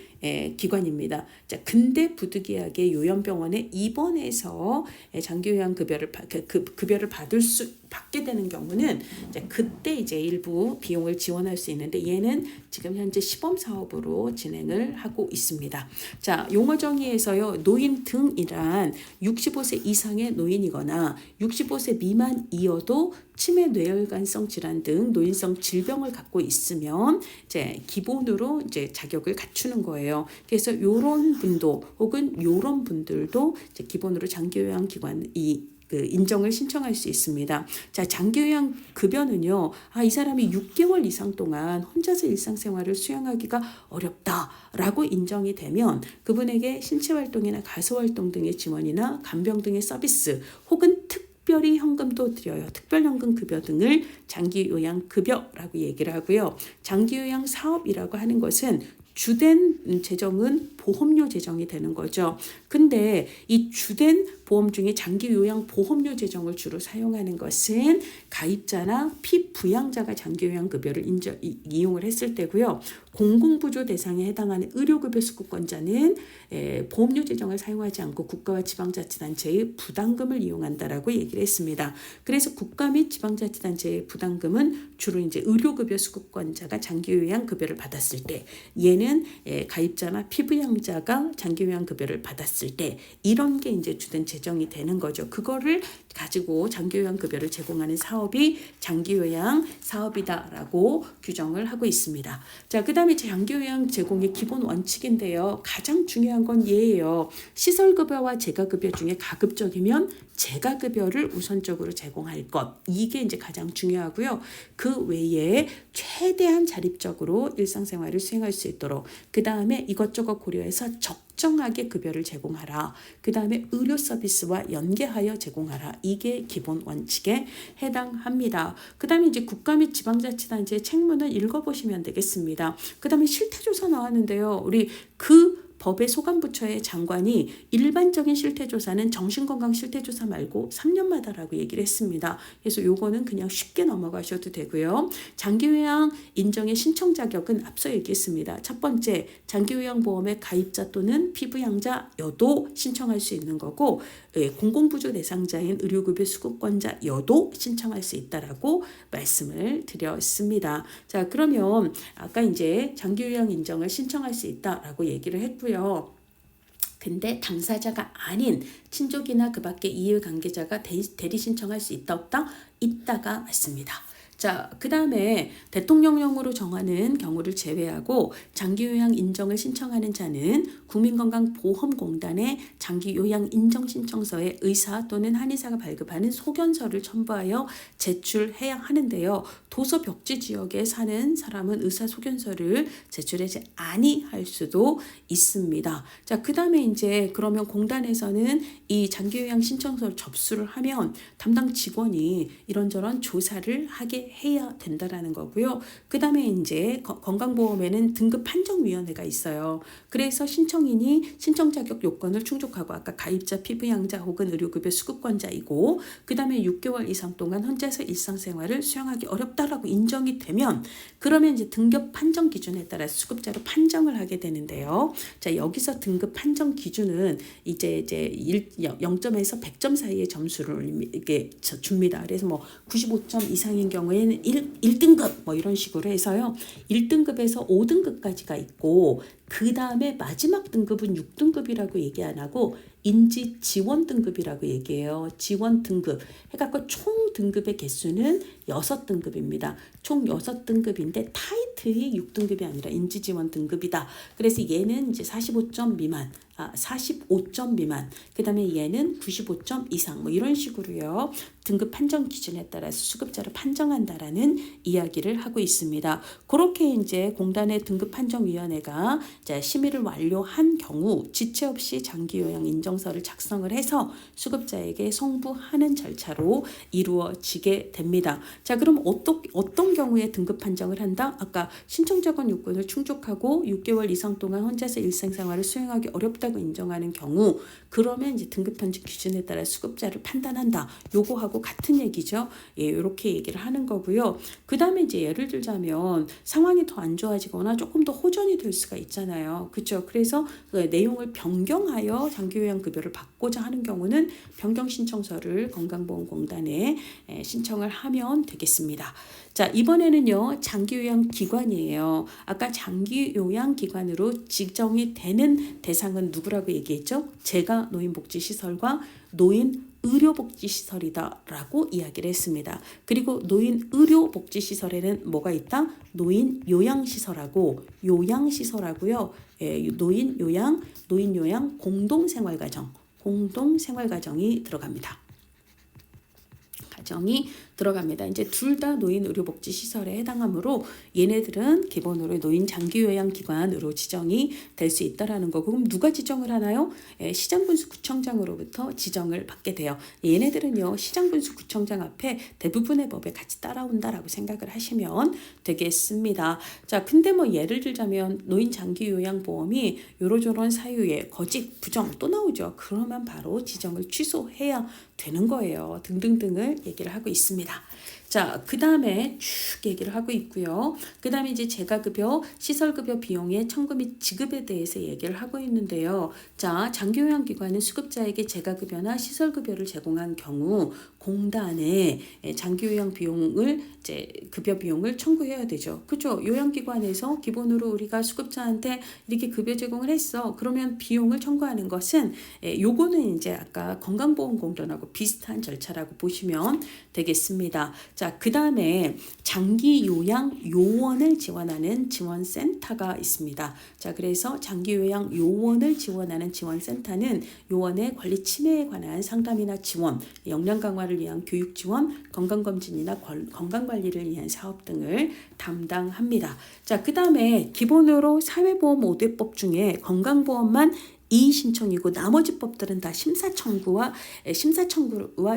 기관입니다. 자, 근데 부득이하게 요양병원에 입원해서 장기요양 급여를 받게 되는 경우는 그때 이제 일부 비용을 지원할 수 있는데 얘는 지금 현재 시범 사업으로 진행을 하고 있습니다. 자, 용어 정의에서요, 노인 등이란 65세 이상의 노인이거나 65세 미만이어도 치매 뇌혈관성 질환 등 노인성 질병을 갖고 있으면 이제 기본으로 이제 자격을 갖추는 거예요. 그래서 요런 분도 혹은 요런 분들도 이제 기본으로 장기요양 기관 그 인정을 신청할 수 있습니다. 자, 장기요양 급여는요. 이 사람이 6개월 이상 동안 혼자서 일상생활을 수행하기가 어렵다라고 인정이 되면 그분에게 신체활동이나 가수활동 등의 지원이나 간병 등의 서비스 혹은 특별히 현금도 드려요. 특별현금 급여 등을 장기요양급여라고 얘기를 하고요. 장기요양 사업이라고 하는 것은 주된 재정은 보험료 재정이 되는 거죠. 근데 이 주된 보험 중에 장기요양 보험료 재정을 주로 사용하는 것은 가입자나 피부양자가 장기요양급여를 이용을 했을 때고요. 공공부조 대상에 해당하는 의료급여 수급권자는 보험료 재정을 사용하지 않고 국가와 지방자치단체의 부담금을 이용한다라고 얘기를 했습니다. 그래서 국가 및 지방자치단체의 부담금은 주로 이제 의료급여 수급권자가 장기요양급여를 받았을 때, 얘는 가입자나 피부양자가 장기요양급여를 받았을 때 이런 게 이제 주된 재정이 되는 거죠. 그거를 가지고 장기요양급여를 제공하는 사업이 장기요양 사업이다라고 규정을 하고 있습니다. 자, 그 다음에 장기요양 제공의 기본 원칙인데요. 가장 중요한 건 얘예요. 시설급여와 재가급여 중에 가급적이면 재가급여를 우선적으로 제공할 것. 이게 이제 가장 중요하고요. 그 외에 최대한 자립적으로 일상생활을 수행할 수 있도록 그 다음에 이것저것 고려해서 적정하게 급여를 제공하라. 그 다음에 의료 서비스와 연계하여 제공하라. 이게 기본 원칙에 해당합니다. 그 다음에 이제 국가 및 지방자치단체의 책무는 읽어보시면 되겠습니다. 그 다음에 실태조사 나왔는데요. 우리 그 법의 소관부처의 장관이 일반적인 실태조사는 정신건강 실태조사 말고 3년마다라고 얘기를 했습니다. 그래서 요거는 그냥 쉽게 넘어가셔도 되고요. 장기요양 인정의 신청 자격은 앞서 얘기했습니다. 첫 번째, 장기요양보험의 가입자 또는 피부양자여도 신청할 수 있는 거고 공공부조 대상자인 의료급여 수급권자여도 신청할 수 있다라고 말씀을 드렸습니다. 자, 그러면 아까 이제 장기요양 인정을 신청할 수 있다라고 얘기를 했고요. 근데 당사자가 아닌 친족이나 그 밖의 이해관계자가 대리 신청할 수 있다 없다? 있다가 맞습니다. 자, 그 다음에 대통령령으로 정하는 경우를 제외하고 장기요양 인정을 신청하는 자는 국민건강보험공단의 장기요양 인정신청서에 의사 또는 한의사가 발급하는 소견서를 첨부하여 제출해야 하는데요. 도서 벽지 지역에 사는 사람은 의사 소견서를 제출하지 아니할 수도 있습니다. 자, 그 다음에 이제 그러면 공단에서는 이 장기요양 신청서를 접수를 하면 담당 직원이 이런저런 조사를 하게 해야 된다라는 거고요. 그 다음에 이제 건강보험에는 등급 판정위원회가 있어요. 그래서 신청인이 신청 자격 요건을 충족하고 아까 가입자, 피부양자 혹은 의료급여 수급권자이고 그 다음에 6개월 이상 동안 혼자서 일상생활을 수행하기 어렵다라고 인정이 되면 그러면 이제 등급 판정 기준에 따라 수급자로 판정을 하게 되는데요. 자, 여기서 등급 판정 기준은 이제 0점에서 100점 사이의 점수를 이게 줍니다. 그래서 뭐 95점 이상인 경우에는 1등급 뭐 이런 식으로 해서요. 1등급에서 5등급까지가 있고 그 다음에 마지막 등급은 6등급이라고 얘기 안 하고 인지 지원 등급이라고 얘기해요. 지원 등급 해갖고 총 등급의 개수는 6등급입니다. 총 6등급인데 타이틀이 6등급이 아니라 인지 지원 등급이다. 그래서 얘는 이제 45점 미만, 45점 미만, 그 다음에 얘는 95점 이상 뭐 이런 식으로요. 등급 판정 기준에 따라서 수급자를 판정한다라는 이야기를 하고 있습니다. 그렇게 이제 공단의 등급 판정위원회가 심의를 완료한 경우 지체 없이 장기요양 인정서를 작성을 해서 수급자에게 송부하는 절차로 이루어지게 됩니다. 자, 그럼 어떤 경우에 등급 판정을 한다? 아까 신청자권 요건을 충족하고 6개월 이상 동안 혼자서 일상생활을 수행하기 어렵다고 인정하는 경우 그러면 이제 등급 판정 기준에 따라 수급자를 판단한다. 요거하고 같은 얘기죠. 예, 이렇게 얘기를 하는 거고요. 그 다음에 이제 예를 들자면 상황이 더 안 좋아지거나 조금 더 호전이 될 수가 있잖아요. 그렇죠? 그래서 그 내용을 변경하여 장기요양급여를 받고자 하는 경우는 변경 신청서를 건강보험공단에 신청을 하면 되겠습니다. 자, 이번에는요. 장기요양기관이에요. 아까 장기요양기관으로 지정이 되는 대상은 누구라고 얘기했죠? 재가 노인복지시설과 노인 의료복지시설이다라고 이야기를 했습니다. 그리고 노인 의료복지시설에는 뭐가 있다? 노인 요양시설하고 요양시설하고요. 노인 요양 공동생활가정이 들어갑니다. 지정이 들어갑니다. 이제 둘 다 노인의료복지시설에 해당하므로 얘네들은 기본으로 노인장기요양기관으로 지정이 될 수 있다라는 거고, 그럼 누가 지정을 하나요? 시장군수구청장으로부터 지정을 받게 돼요. 얘네들은요 시장군수구청장 앞에 대부분의 법에 같이 따라온다라고 생각을 하시면 되겠습니다. 자, 근데 뭐 예를 들자면 노인장기요양보험이 요러저런 사유에 거짓, 부정 또 나오죠. 그러면 바로 지정을 취소해야 되는 거예요. 등등등을 얘기를 하고 있습니다. 자, 그 다음에 쭉 얘기를 하고 있고요. 그 다음에 이제 재가급여, 시설급여 비용의 청구 및 지급에 대해서 얘기를 하고 있는데요. 자, 장기요양기관은 수급자에게 재가급여나 시설급여를 제공한 경우 공단에 장기요양 비용을 이제 급여 비용을 청구해야 되죠. 그렇죠? 요양기관에서 기본으로 우리가 수급자한테 이렇게 급여 제공을 했어. 그러면 비용을 청구하는 것은 요거는 이제 아까 건강보험공단하고 비슷한 절차라고 보시면 되겠습니다. 자, 그 다음에 장기요양 요원을 지원하는 지원센터가 있습니다. 자, 그래서 장기요양 요원을 지원하는 지원센터는 요원의 권리 침해에 관한 상담이나 지원, 역량 강화를 위한 교육 지원, 건강검진이나 건강관리를 위한 사업 등을 담당합니다. 자, 그 다음에 기본으로 사회보험 5대법 중에 건강보험만 이의신청이고 나머지 법들은 다 심사청구와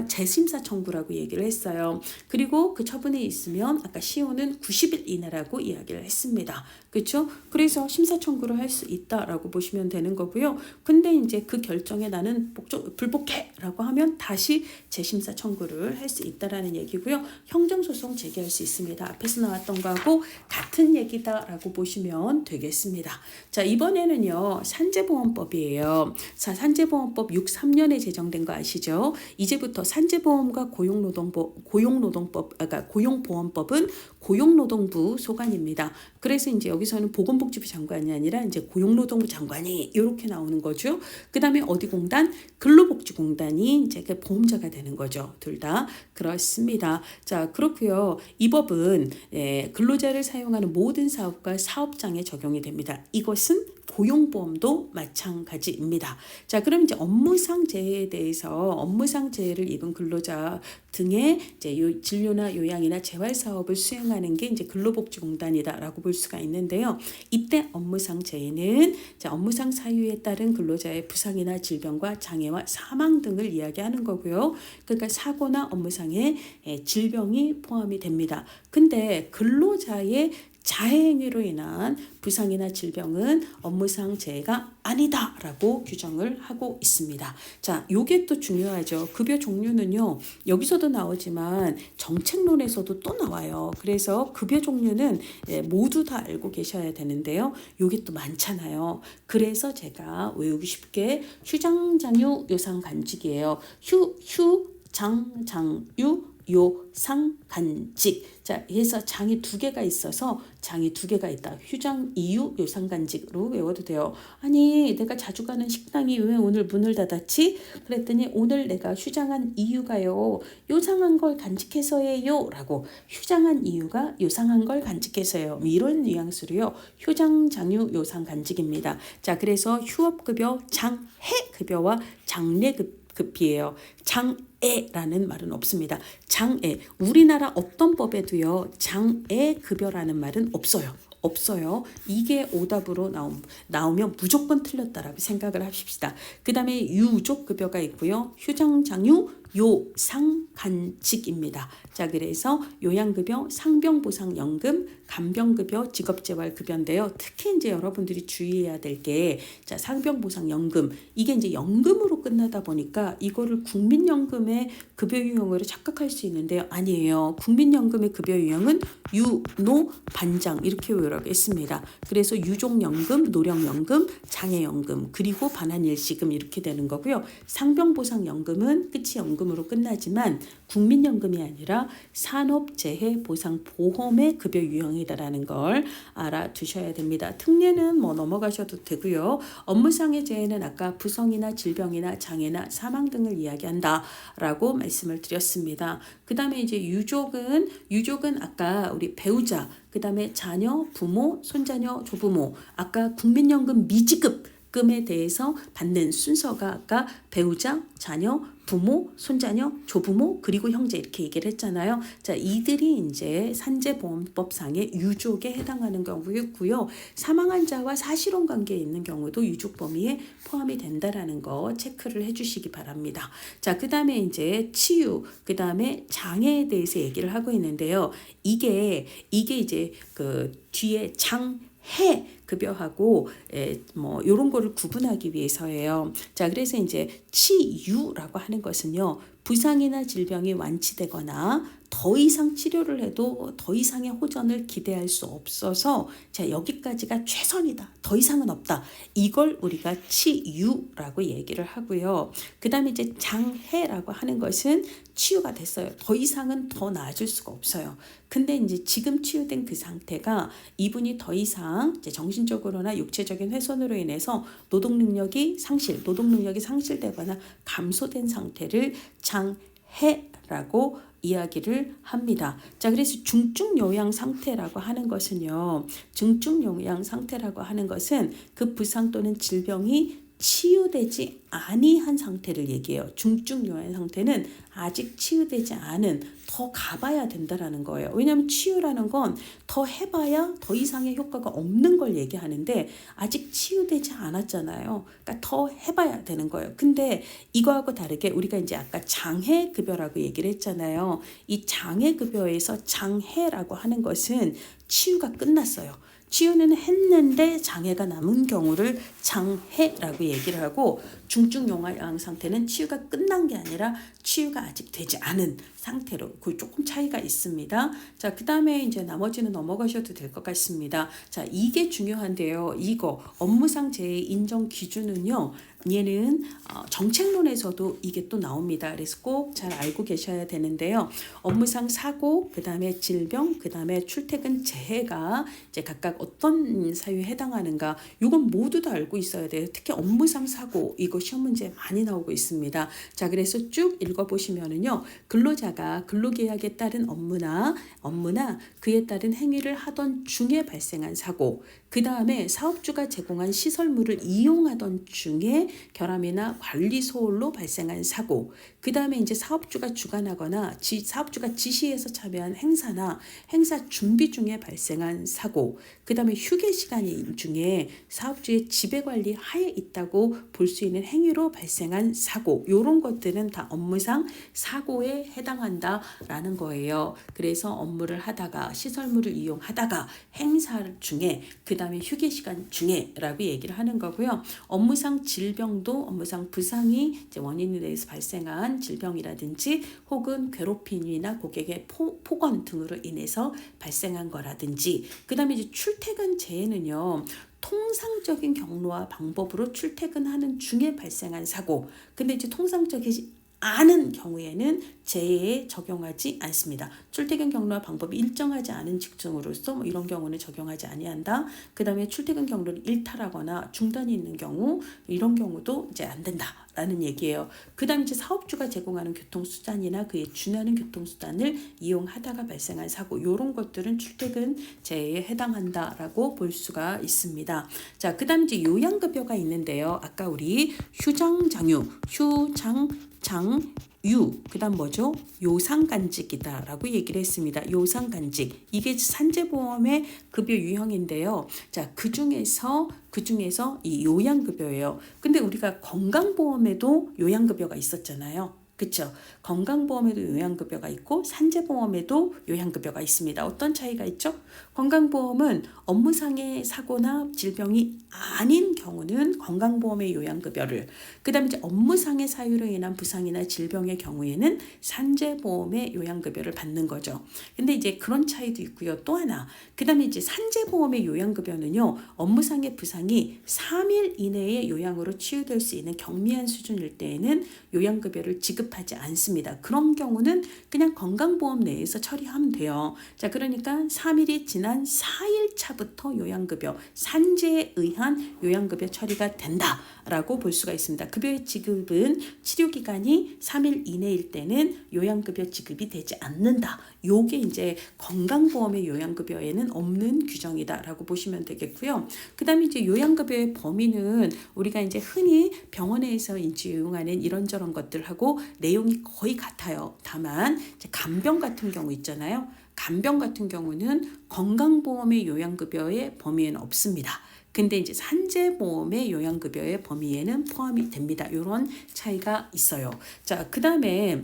재심사청구라고 얘기를 했어요. 그리고 그 처분이 있으면 아까 시효는 90일 이내라고 이야기를 했습니다. 그렇죠? 그래서 심사청구를 할 수 있다라고 보시면 되는 거고요. 근데 이제 그 결정에 나는 불복해라고 하면 다시 재심사 청구를 할 수 있다라는 얘기고요. 형정소송 제기할 수 있습니다. 앞에서 나왔던 거하고 같은 얘기다라고 보시면 되겠습니다. 자, 이번에는요 산재보험법이에요. 자, 산재보험법 63년에 제정된 거 아시죠? 이제부터 산재보험과 고용보험법은 고용노동부 소관입니다. 그래서 이제 여기서는 보건복지부 장관이 아니라 이제 고용노동부 장관이 이렇게 나오는 거죠. 그 다음에 어디 공단? 근로복지공단이 이제 보험자가 되는 거죠. 둘 다 그렇습니다. 자, 그렇고요. 이 법은 근로자를 사용하는 모든 사업과 사업장에 적용이 됩니다. 이것은 고용보험도 마찬가지입니다. 자, 그럼 이제 업무상 재해에 대해서 업무상 재해를 입은 근로자 등의 이제 진료나 요양이나 재활 사업을 수행하는 게 이제 근로복지공단이다라고 볼 수가 있는데요. 이때 업무상 재해는 업무상 사유에 따른 근로자의 부상이나 질병과 장애와 사망 등을 이야기하는 거고요. 그러니까 사고나 업무상의 질병이 포함이 됩니다. 근데 근로자의 자해행위로 인한 부상이나 질병은 업무상 재해가 아니다라고 규정을 하고 있습니다. 자, 요게 또 중요하죠. 급여 종류는요. 여기서도 나오지만 정책론에서도 또 나와요. 그래서 급여 종류는 모두 다 알고 계셔야 되는데요. 요게 또 많잖아요. 그래서 제가 외우기 쉽게 휴장장유 요상간직이에요. 휴장장유 요상간직. 자, 해서 장이 두 개가 있어서 장이 두 개가 있다. 휴장 이유 요상간직으로 외워도 돼요. 아니, 내가 자주 가는 식당이 왜 오늘 문을 닫았지? 그랬더니 오늘 내가 휴장한 이유가요. 요상한 걸 간직해서예요. 라고. 휴장한 이유가 요상한 걸 간직해서요. 이런 뉘앙스로요. 휴장장유 요상간직입니다. 자, 그래서 휴업급여, 장해급여와 장례급이에요. 장애라는 말은 없습니다. 장애. 우리나라 어떤 법에도요. 장애급여라는 말은 없어요. 이게 오답으로 나오면 무조건 틀렸다라고 생각을 하십시다. 그 다음에 유족급여가 있고요. 휴장장유 요상간직입니다. 자, 그래서 요양급여, 상병보상연금, 간병급여, 직업재활급여인데요. 특히 이제 여러분들이 주의해야 될 게, 자, 상병보상연금, 이게 이제 연금으로 끝나다 보니까 이거를 국민연금의 급여 유형으로 착각할 수 있는데요. 아니에요. 국민연금의 급여 유형은 유노반장 이렇게 외우라고 했습니다. 그래서 유족연금, 노령연금, 장애연금, 그리고 반환일시금 이렇게 되는 거고요. 상병보상연금은 끝이 연금으로 끝나지만 국민연금이 아니라 산업재해보상보험의 급여 유형이다라는 걸 알아두셔야 됩니다. 특례는 뭐 넘어가셔도 되고요. 업무상의 재해는 아까 부성이나 질병이나 장애나 사망 등을 이야기한다라고 말씀을 드렸습니다. 그 다음에 이제 유족은 아까 우리 배우자, 그 다음에 자녀, 부모, 손자녀, 조부모, 아까 국민연금 미지급 적금에 대해서 받는 순서가 아까 배우자, 자녀, 부모, 손자녀, 조부모, 그리고 형제 이렇게 얘기를 했잖아요. 자, 이들이 이제 산재보험법상의 유족에 해당하는 경우였고요. 사망한 자와 사실혼 관계에 있는 경우도 유족 범위에 포함이 된다라는 거 체크를 해주시기 바랍니다. 자, 그 다음에 이제 치유, 그 다음에 장애에 대해서 얘기를 하고 있는데요. 이게 이제 그 뒤에 해 급여하고 뭐 이런 거를 구분하기 위해서예요. 자, 그래서 이제 치유라고 하는 것은요. 부상이나 질병이 완치되거나 더 이상 치료를 해도 더 이상의 호전을 기대할 수 없어서 자, 여기까지가 최선이다. 더 이상은 없다. 이걸 우리가 치유라고 얘기를 하고요. 그 다음에 이제 장해라고 하는 것은 치유가 됐어요. 더 이상은 더 나아질 수가 없어요. 근데 이제 지금 치유된 그 상태가 이분이 더 이상 이제 정신적으로나 육체적인 훼손으로 인해서 노동 능력이 상실되거나 감소된 상태를 장해라고 이야기를 합니다. 자, 그래서 중증 요양 상태라고 하는 것은요. 중증 요양 상태라고 하는 것은 그 부상 또는 질병이 치유되지 아니한 상태를 얘기해요. 중증 요양 상태는 아직 치유되지 않은, 더 가봐야 된다라는 거예요. 왜냐하면 치유라는 건 더 해봐야 더 이상의 효과가 없는 걸 얘기하는데 아직 치유되지 않았잖아요. 그러니까 더 해봐야 되는 거예요. 근데 이거하고 다르게 우리가 이제 아까 장해급여라고 얘기를 했잖아요. 이 장해급여에서 장해라고 하는 것은 치유가 끝났어요. 치유는 했는데 장애가 남은 경우를 장해라고 얘기를 하고, 중증 요양 상태는 치유가 끝난 게 아니라 치유가 아직 되지 않은 상태로 그 조금 차이가 있습니다. 자, 그 다음에 이제 나머지는 넘어가셔도 될 것 같습니다. 자, 이게 중요한데요. 이거 업무상 재해 인정 기준은요. 얘는 정책론에서도 이게 또 나옵니다. 그래서 꼭 잘 알고 계셔야 되는데요. 업무상 사고, 그 다음에 질병, 그 다음에 출퇴근 재해가 이제 각각 어떤 사유에 해당하는가, 이건 모두 다 알고 있어야 돼요. 특히 업무상 사고, 이거 시험 문제 많이 나오고 있습니다. 자, 그래서 쭉 읽어보시면은요, 근로자가 근로계약에 따른 업무나 그에 따른 행위를 하던 중에 발생한 사고, 그 다음에 사업주가 제공한 시설물을 이용하던 중에 결함이나 관리 소홀로 발생한 사고, 그 다음에 이제 사업주가 주관하거나 사업주가 지시해서 참여한 행사나 행사 준비 중에 발생한 사고, 그 다음에 휴게 시간 중에 사업주의 지배관리 하에 있다고 볼 수 있는 행위로 발생한 사고, 이런 것들은 다 업무상 사고에 해당한다라는 거예요. 그래서 업무를 하다가 시설물을 이용하다가 행사 중에, 그 다음에 휴게 시간 중에 라고 얘기를 하는 거고요. 업무상 질병도 업무상 부상이 이제 원인에 대해서 발생한 질병이라든지 혹은 괴롭힘이나 고객의 폭언 등으로 인해서 발생한 거라든지, 그 다음에 이제 출퇴근 재해는요. 통상적인 경로와 방법으로 출퇴근하는 중에 발생한 사고, 근데 이제 통상적이지 않은 경우에는 재해에 적용하지 않습니다. 출퇴근 경로와 방법이 일정하지 않은 직종으로서 뭐 이런 경우는 적용하지 아니한다. 그 다음에 출퇴근 경로를 일탈하거나 중단이 있는 경우, 이런 경우도 이제 안 된다라는 얘기예요. 그 다음에 이제 사업주가 제공하는 교통수단이나 그에 준하는 교통수단을 이용하다가 발생한 사고, 이런 것들은 출퇴근 재해에 해당한다라고 볼 수가 있습니다. 자, 그 다음에 이제 요양급여가 있는데요. 아까 우리 휴장장유, 그 다음 뭐죠? 요상간직이다 라고 얘기를 했습니다. 요상간직, 이게 산재보험의 급여 유형인데요. 자, 그 중에서 이 요양급여예요. 근데 우리가 건강보험에도 요양급여가 있었잖아요. 그렇죠? 건강보험에도 요양급여가 있고 산재보험에도 요양급여가 있습니다. 어떤 차이가 있죠? 건강보험은 업무상의 사고나 질병이 아닌 경우는 건강보험의 요양급여를, 그 다음에 이제 업무상의 사유로 인한 부상이나 질병의 경우에는 산재보험의 요양급여를 받는 거죠. 근데 이제 그런 차이도 있고요. 또 하나, 그 다음에 이제 산재보험의 요양급여는요, 업무상의 부상이 3일 이내에 요양으로 치유될 수 있는 경미한 수준일 때에는 요양급여를 지급 지급하지 않습니다. 그런 경우는 그냥 건강보험 내에서 처리하면 돼요. 자, 그러니까 3일이 지난 4일 차부터 요양급여, 산재에 의한 요양급여 처리가 된다라고 볼 수가 있습니다. 급여의 지급은 치료기간이 3일 이내일 때는 요양급여 지급이 되지 않는다. 요게 이제 건강보험의 요양급여에는 없는 규정이다라고 보시면 되겠고요. 그 다음에 이제 요양급여의 범위는 우리가 이제 흔히 병원에서 이용하는 이런저런 것들하고 내용이 거의 같아요. 다만 이제 간병 같은 경우 있잖아요. 간병 같은 경우는 건강보험의 요양급여의 범위에는 없습니다. 근데 이제 산재보험의 요양급여의 범위에는 포함이 됩니다. 이런 차이가 있어요. 자, 그 다음에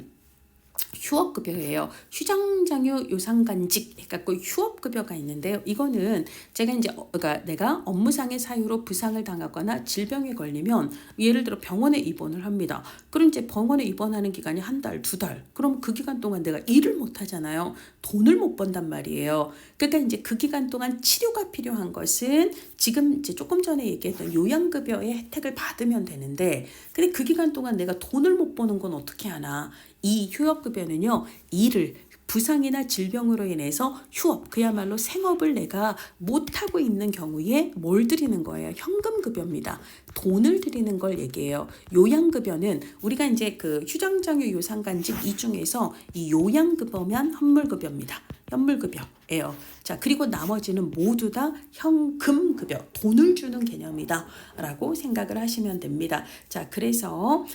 휴업급여예요. 휴장장유 요상간직 해갖고 휴업급여가 있는데요. 이거는 제가 이제 그러니까 내가 업무상의 사유로 부상을 당하거나 질병에 걸리면 예를 들어 병원에 입원을 합니다. 그럼 이제 병원에 입원하는 기간이 한 달, 두 달. 그럼 그 기간 동안 내가 일을 못 하잖아요. 돈을 못 번단 말이에요. 그러니까 이제 그 기간 동안 치료가 필요한 것은 지금 이제 조금 전에 얘기했던 요양급여의 혜택을 받으면 되는데, 근데 그 기간 동안 내가 돈을 못 버는 건 어떻게 하나? 이 휴업급여는요, 일을 부상이나 질병으로 인해서 휴업, 그야말로 생업을 내가 못하고 있는 경우에 뭘 드리는 거예요? 현금급여입니다. 돈을 드리는 걸 얘기해요. 요양급여는 우리가 이제 그 휴장장유 요상간직 이 중에서 이 요양급여만 현물급여입니다. 현물급여예요. 자, 그리고 나머지는 모두 다 현금급여, 돈을 주는 개념이다 라고 생각을 하시면 됩니다. 자, 그래서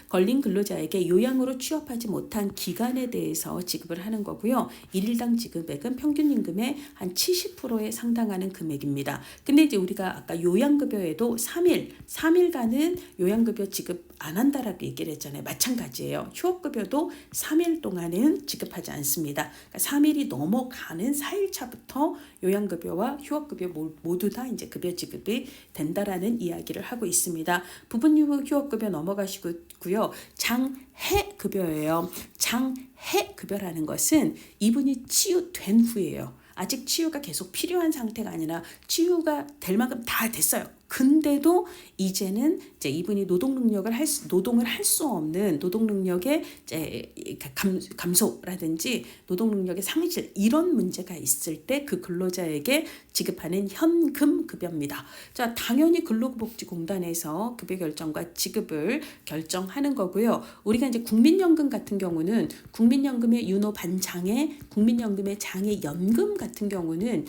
걸린 근로자에게 요양으로 취업하지 못한 기간에 대해서 지급을 하는 거고요. 1일당 지급액은 평균 임금의 한 70%에 상당하는 금액입니다. 근데 이제 우리가 아까 요양급여에도 3일간은 요양급여 지급 안 한다라고 얘기를 했잖아요. 마찬가지예요. 휴업급여도 3일 동안은 지급하지 않습니다. 그러니까 3일이 넘어가는 4일 차부터 요양급여와 휴업급여 모두 다 이제 급여 지급이 된다라는 이야기를 하고 있습니다. 부분 휴업급여 넘어가시고요. 장해급여예요. 장해급여라는 것은 이분이 치유된 후에요. 아직 치유가 계속 필요한 상태가 아니라 치유가 될 만큼 다 됐어요. 근데도 이제는 이제 이분이 노동을 할 수 없는 노동 능력의 감소라든지 노동 능력의 상실 이런 문제가 있을 때 그 근로자에게 지급하는 현금 급여입니다. 자, 당연히 근로복지공단에서 급여 결정과 지급을 결정하는 거고요. 우리가 이제 국민연금 같은 경우는 국민연금의 윤호 반장애, 국민연금의 장애연금 같은 경우는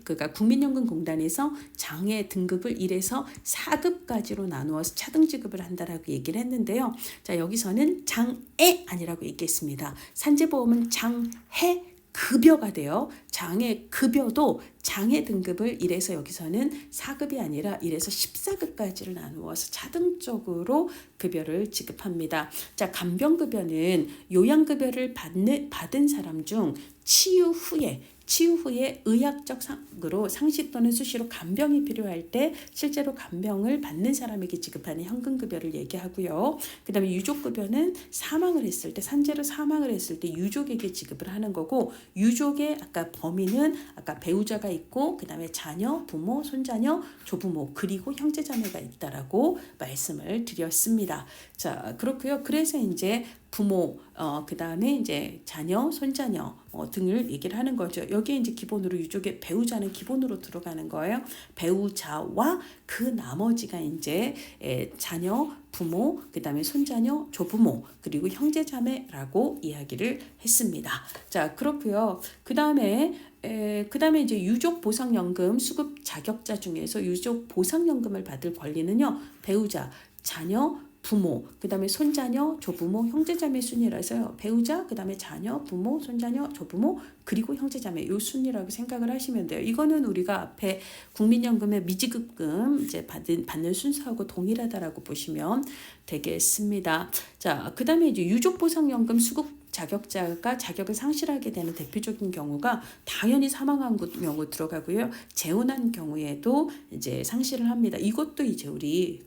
그러니까 국민연금공단에서 장애 등급을 1에서 4급까지로 나누어서 차등 지급을 한다라고 얘기를 했는데요. 자, 여기서는 장애 아니라고 얘기했습니다. 산재보험은 장해 급여가 돼요. 장애 급여도 장애 등급을 1에서 여기서는 4급이 아니라 1에서 14급까지를 나누어서 차등적으로 급여를 지급합니다. 자, 간병급여는 요양급여를 받은 사람 중 치유 후에 의학적으로 상시 또는 수시로 간병이 필요할 때 실제로 간병을 받는 사람에게 지급하는 현금급여를 얘기하고요. 그 다음에 유족급여는 사망을 했을 때, 산재로 사망을 했을 때 유족에게 지급을 하는 거고, 유족의 아까 범위는 아까 배우자가 있고, 그 다음에 자녀, 부모, 손자녀, 조부모, 그리고 형제자매가 있다라고 말씀을 드렸습니다. 자, 그렇고요. 그래서 이제 부모, 그 다음에 이제 자녀, 손자녀 등을 얘기를 하는 거죠. 여기에 이제 기본으로 유족의 배우자는 기본으로 들어가는 거예요. 배우자와 그 나머지가 이제 자녀, 부모, 그 다음에 손자녀, 조부모, 그리고 형제자매라고 이야기를 했습니다. 자, 그렇고요. 그 다음에 이제 유족보상연금 수급 자격자 중에서 유족보상연금을 받을 권리는요, 배우자, 자녀, 부모, 그 다음에 손자녀, 조부모, 형제자매 순이라서요. 배우자, 그 다음에 자녀, 부모, 손자녀, 조부모, 그리고 형제자매 요 순이라고 생각을 하시면 돼요. 이거는 우리가 앞에 국민연금의 미지급금 이제 받는 순서하고 동일하다라고 보시면 되겠습니다. 자, 그 다음에 이제 유족보상연금 수급 자격자가 자격을 상실하게 되는 대표적인 경우가 당연히 사망한 경우 들어가고요. 재혼한 경우에도 이제 상실을 합니다. 이것도 이제 우리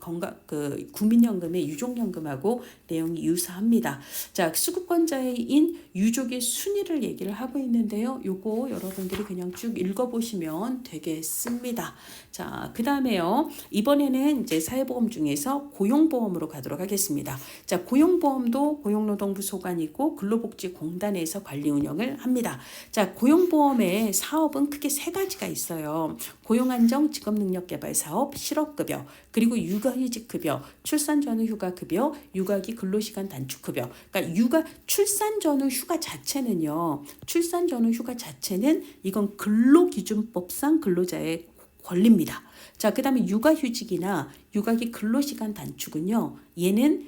국민연금의 유족연금하고 내용이 유사합니다. 자, 수급권자인 유족의 순위를 얘기를 하고 있는데요. 요거 여러분들이 그냥 쭉 읽어보시면 되겠습니다. 자, 그 다음에요. 이번에는 이제 사회보험 중에서 고용보험으로 가도록 하겠습니다. 자, 고용보험도 고용노동부 소관이고 근로복지공단에서 관리 운영을 합니다. 자, 고용보험의 사업은 크게 세 가지가 있어요. 고용안정 직업능력개발사업, 실업급여, 그리고 육아휴직급여, 출산전후 휴가급여, 육아기 근로시간 단축급여. 그러니까 출산전후 휴가 자체는요. 출산전후 휴가 자체는 이건 근로기준법상 근로자의 권리입니다. 자, 그 다음에 육아휴직이나 육아기 근로시간 단축은요. 얘는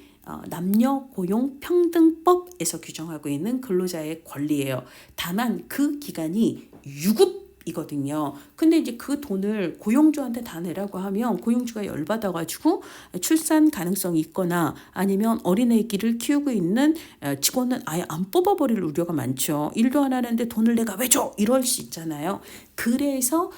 남녀고용평등법에서 규정하고 있는 근로자의 권리예요. 다만 그 기간이 유급이거든요. 근데 이제 그 돈을 고용주한테 다 내라고 하면 고용주가 열받아가지고 출산 가능성이 있거나 아니면 어린애기를 키우고 있는 직원은 아예 안 뽑아버릴 우려가 많죠. 일도 안 하는데 돈을 내가 왜 줘? 이럴 수 있잖아요. 그래서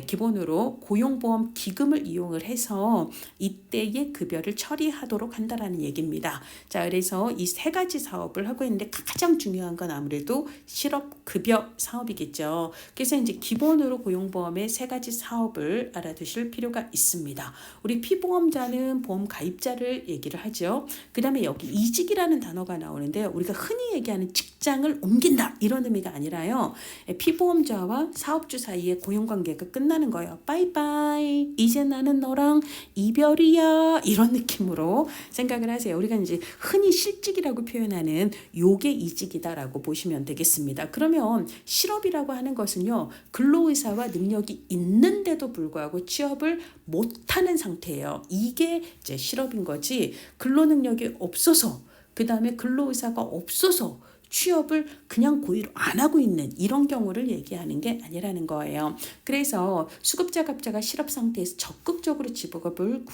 기본으로 고용보험 기금을 이용을 해서 이때의 급여를 처리하도록 한다라는 얘기입니다. 자, 그래서 이 세 가지 사업을 하고 있는데 가장 중요한 건 아무래도 실업급여 사업이겠죠. 그래서 이제 기본으로 고용보험의 세 가지 사업을 알아두실 필요가 있습니다. 우리 피보험자는 보험 가입자를 얘기를 하죠. 그 다음에 여기 이직이라는 단어가 나오는데요. 우리가 흔히 얘기하는 직장을 옮긴다 이런 의미가 아니라요. 피보험자와 사업주 사이에 고용관계가 끝나는 거예요. 빠이빠이. 이제 나는 너랑 이별이야. 이런 느낌으로 생각을 하세요. 우리가 이제 흔히 실직이라고 표현하는 요게 이직이다라고 보시면 되겠습니다. 그러면 실업이라고 하는 것은요. 근로의사와 능력이 있는데도 불구하고 취업을 못하는 상태예요. 이게 이제 실업인 거지. 근로능력이 없어서 그 다음에 근로의사가 없어서 취업을 그냥 고의로 안 하고 있는 이런 경우를 얘기하는 게 아니라는 거예요. 그래서 수급자갑자가 실업 상태에서 적극적으로 직업을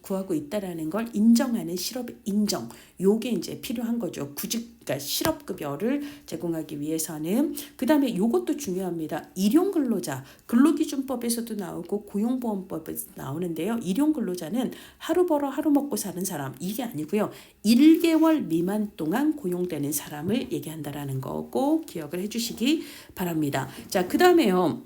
구하고 있다라는 걸 인정하는 실업 인정. 요게 이제 필요한 거죠. 그러니까 실업급여를 제공하기 위해서는. 그 다음에 요것도 중요합니다. 일용근로자, 근로기준법에서도 나오고 고용보험법에서 나오는데요. 일용근로자는 하루 벌어 하루 먹고 사는 사람 이게 아니고요. 1개월 미만 동안 고용되는 사람을 얘기한다라는 거 꼭 기억을 해주시기 바랍니다. 자, 그 다음에요.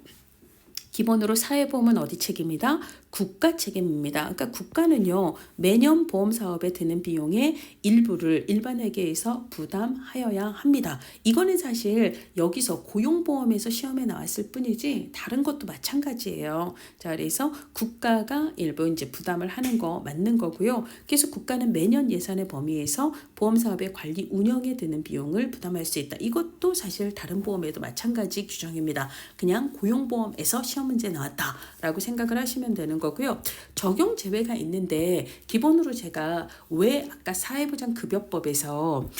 기본으로 사회보험은 어디 책임이다? 국가 책임입니다. 그러니까 국가는요. 매년 보험 사업에 드는 비용의 일부를 일반회계에서 부담하여야 합니다. 이거는 사실 여기서 고용보험에서 시험에 나왔을 뿐이지 다른 것도 마찬가지예요. 자, 그래서 국가가 일부 이제 부담을 하는 거 맞는 거고요. 그래서 국가는 매년 예산의 범위에서 보험 사업의 관리 운영에 드는 비용을 부담할 수 있다. 이것도 사실 다른 보험에도 마찬가지 규정입니다. 그냥 고용보험에서 시험 문제 나왔다라고 생각을 하시면 되는 거고요. 적용 제외가 있는데 기본으로 제가 왜 아까 사회보장급여법에서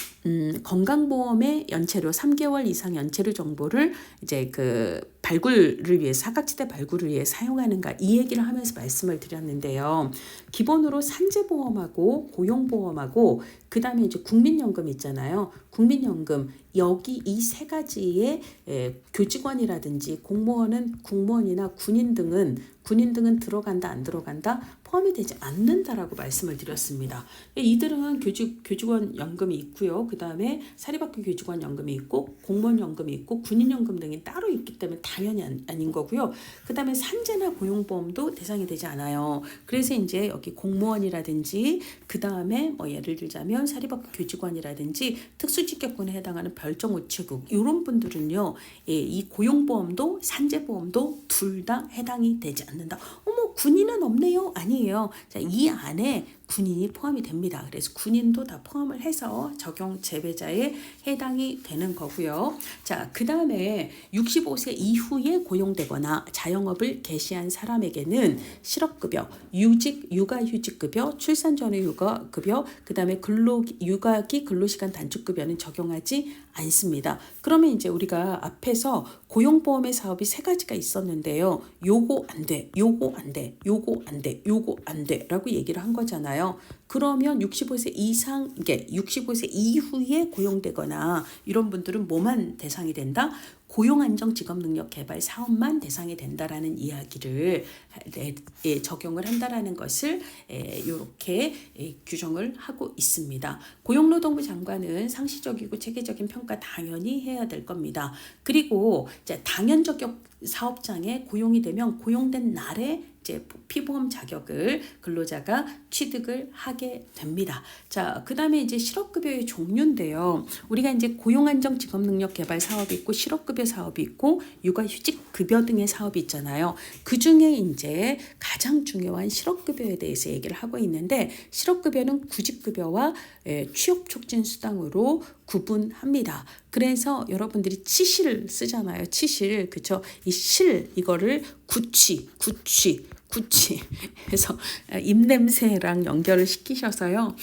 건강보험의 연체료 3개월 이상 연체료 정보를 이제 그 발굴을 위해 사각지대 발굴을 위해 사용하는가 이 얘기를 하면서 말씀을 드렸는데요. 기본으로 산재보험하고 고용보험하고 그 다음에 이제 국민연금 있잖아요. 국민연금 여기 이 세 가지의 교직원이라든지 공무원은 국무원이나 군인 등은 들어간다 안 들어간다 포함이 되지 않는다라고 말씀을 드렸습니다. 이들은 교직원 연금이 있고요. 그 다음에 사립학교 교직원 연금이 있고 공무원 연금이 있고 군인 연금 등이 따로 있기 때문에 당연히 아닌 거고요. 그 다음에 산재나 고용보험도 대상이 되지 않아요. 그래서 이제 여기 공무원이라든지 그 다음에 뭐 예를 들자면 사립학교 교직원이라든지 특수직격군에 해당하는 별정우체국 이런 분들은요. 이 고용보험도 산재보험도 둘 다 해당이 되지 않는다. 어머 군인은 없네요. 아니에요. 자, 이 안에 군인이 포함이 됩니다. 그래서 군인도 다 포함을 해서 적용 제외자에 해당이 되는 거고요. 자, 그 다음에 65세 이후에 고용되거나 자영업을 개시한 사람에게는 실업급여, 육아휴직급여, 출산 전후 육아급여, 그 다음에 육아기 근로시간 단축급여는 적용하지 않습니다. 그러면 이제 우리가 앞에서 고용보험의 사업이 세 가지가 있었는데요. 요거 안 돼, 요거 안 돼, 요거 안 돼, 요거 안 돼 라고 얘기를 한 거잖아요. 되잖아요. 그러면 65세 이상, 이게 65세 이후에 고용되거나 이런 분들은 뭐만 대상이 된다? 고용안정직업능력개발 사업만 대상이 된다라는 이야기를 적용을 한다라는 것을 이렇게 규정을 하고 있습니다. 고용노동부 장관은 상시적이고 체계적인 평가 당연히 해야 될 겁니다. 그리고 이제 당연적격 사업장에 고용이 되면 고용된 날에 이제 피보험 자격을 근로자가 취득을 하게 됩니다. 자, 그다음에 이제 실업급여의 종류인데요. 우리가 이제 고용안정 직업능력 개발 사업이 있고 실업급여 사업이 있고 육아휴직 급여 등의 사업이 있잖아요. 그 중에 이제 가장 중요한 실업급여에 대해서 얘기를 하고 있는데 실업급여는 구직급여와 취업촉진 수당으로 구분합니다. 그래서 여러분들이 치실을 쓰잖아요. 치실, 그쵸? 이 실, 이거를 구취 해서 입냄새랑 연결을 시키셔서요.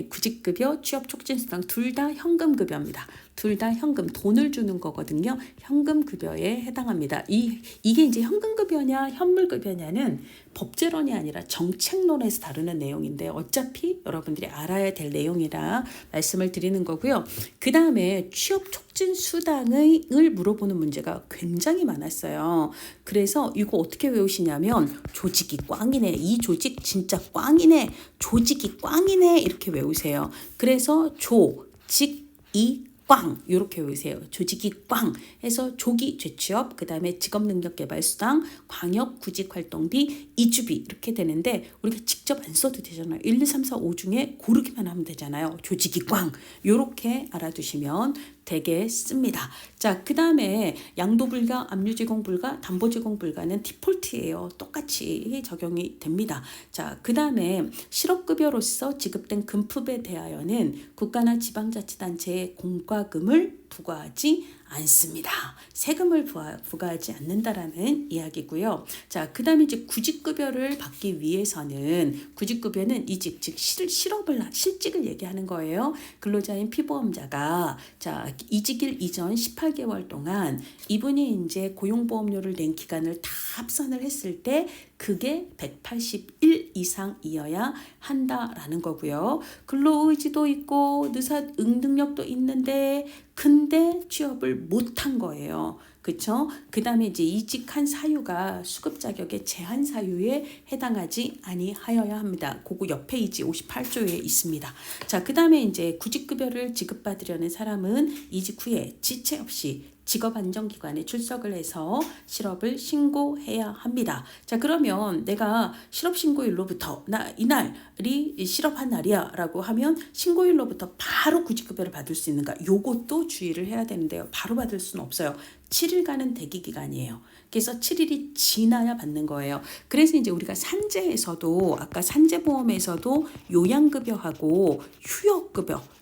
구직급여, 취업촉진수당 둘 다 현금급여입니다. 둘 다 현금, 돈을 주는 거거든요. 현금급여에 해당합니다. 이게 이제 현금급여냐 현물급여냐는 법제론이 아니라 정책론에서 다루는 내용인데 어차피 여러분들이 알아야 될 내용이라 말씀을 드리는 거고요. 그 다음에 취업촉진수당을 물어보는 문제가 굉장히 많았어요. 그래서 이거 어떻게 외우시냐면 조직이 꽝이네, 이 조직 진짜 꽝이네, 조직이 꽝이네 이렇게 외우세요. 그래서 조직이 꽝 이렇게 외우세요. 조직이 꽝 해서 조기 재취업, 그 다음에 직업능력개발수당, 광역구직활동비, 이주비 이렇게 되는데 우리가 직접 안 써도 되잖아요. 1, 2, 3, 4, 5 중에 고르기만 하면 되잖아요. 조직이 꽝 이렇게 알아두시면 되겠습니다. 자, 그 다음에 양도불가, 압류제공불가, 담보제공불가는 디폴트예요. 똑같이 적용이 됩니다. 자, 그 다음에 실업급여로서 지급된 금품에 대하여는 국가나 지방자치단체에 공과금을 부과하지 않습니다. 세금을 부과하지 않는다라는 이야기고요. 자, 그 다음에 이제 구직급여를 받기 위해서는 구직급여는 이직, 즉 실직을 얘기하는 거예요. 근로자인 피보험자가 자, 이직일 이전 18개월 동안 이분이 이제 고용보험료를 낸 기간을 다 합산을 했을 때 그게 180일 이상이어야 한다라는 거고요. 근로의지도 있고 능력도 있는데 근데 취업을 못한 거예요. 그쵸? 그 다음에 이제 이직한 사유가 수급 자격의 제한 사유에 해당하지 아니하여야 합니다. 그거 옆에 이제 58조에 있습니다. 자, 그 다음에 이제 구직급여를 지급받으려는 사람은 이직 후에 지체 없이 직업안정기관에 출석을 해서 실업을 신고해야 합니다. 자, 그러면 내가 실업신고일로부터 이날이 실업한 날이야 라고 하면 신고일로부터 바로 구직급여를 받을 수 있는가? 요것도 주의를 해야 되는데요. 바로 받을 수는 없어요. 7일간은 대기기간이에요. 그래서 7일이 지나야 받는 거예요. 그래서 이제 우리가 산재에서도 아까 산재보험에서도 요양급여하고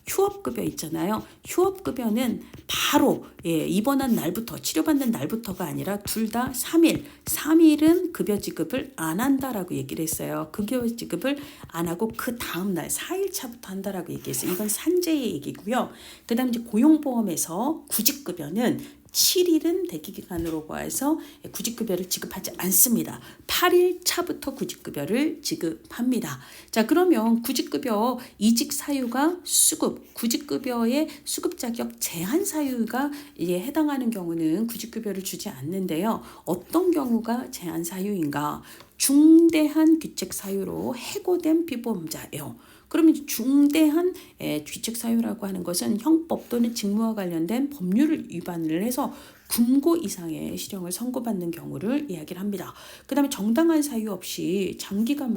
휴업급여 있잖아요. 휴업급여는 바로 입원한 날부터 치료받는 날부터가 아니라 둘 다 3일은 급여 지급을 안 한다라고 얘기를 했어요. 급여 지급을 안 하고 그 다음 날 4일 차부터 한다라고 얘기했어요. 이건 산재의 얘기고요. 그 다음 이제 고용보험에서 구직급여는 7일은 대기기간으로 봐서 구직급여를 지급하지 않습니다. 8일 차부터 구직급여를 지급합니다. 자, 그러면 구직급여 이직 사유가 수급, 구직급여의 수급 자격 제한 사유가 해당하는 경우는 구직급여를 주지 않는데요. 어떤 경우가 제한 사유인가? 중대한 귀책 사유로 해고된 피보험자예요. 그러면 중대한 귀책 사유라고 하는 것은 형법 또는 직무와 관련된 법률을 위반을 해서 금고 이상의 실형을 선고받는 경우를 이야기를 합니다. 그 다음에 정당한 사유 없이 장기간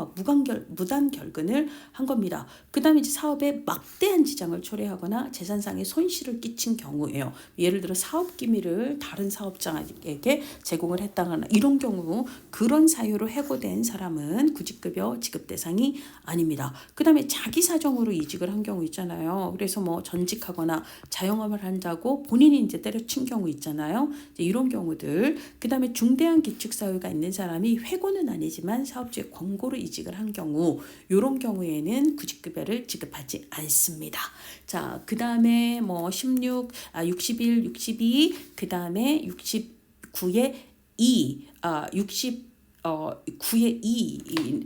무단 결근을 한 겁니다. 그 다음에 이제 사업에 막대한 지장을 초래하거나 재산상의 손실을 끼친 경우예요. 예를 들어 사업 기밀을 다른 사업장에게 제공을 했다거나 이런 경우 그런 사유로 해고된 사람은 구직급여 지급 대상이 아닙니다. 그 다음에 자기 사정으로 이직을 한 경우 있잖아요. 그래서 뭐 전직하거나 자영업을 한다고 본인이 이제 때려친 경우 있잖아요. 이런 경우들. 그 다음에 중대한 기축 사유가 있는 사람이 회고는 아니지만 사업주의 권고로 이직을 한 경우 이런 경우에는 구직급여를 지급하지 않습니다. 자, 그 다음에 뭐 61, 62, 그 다음에 69의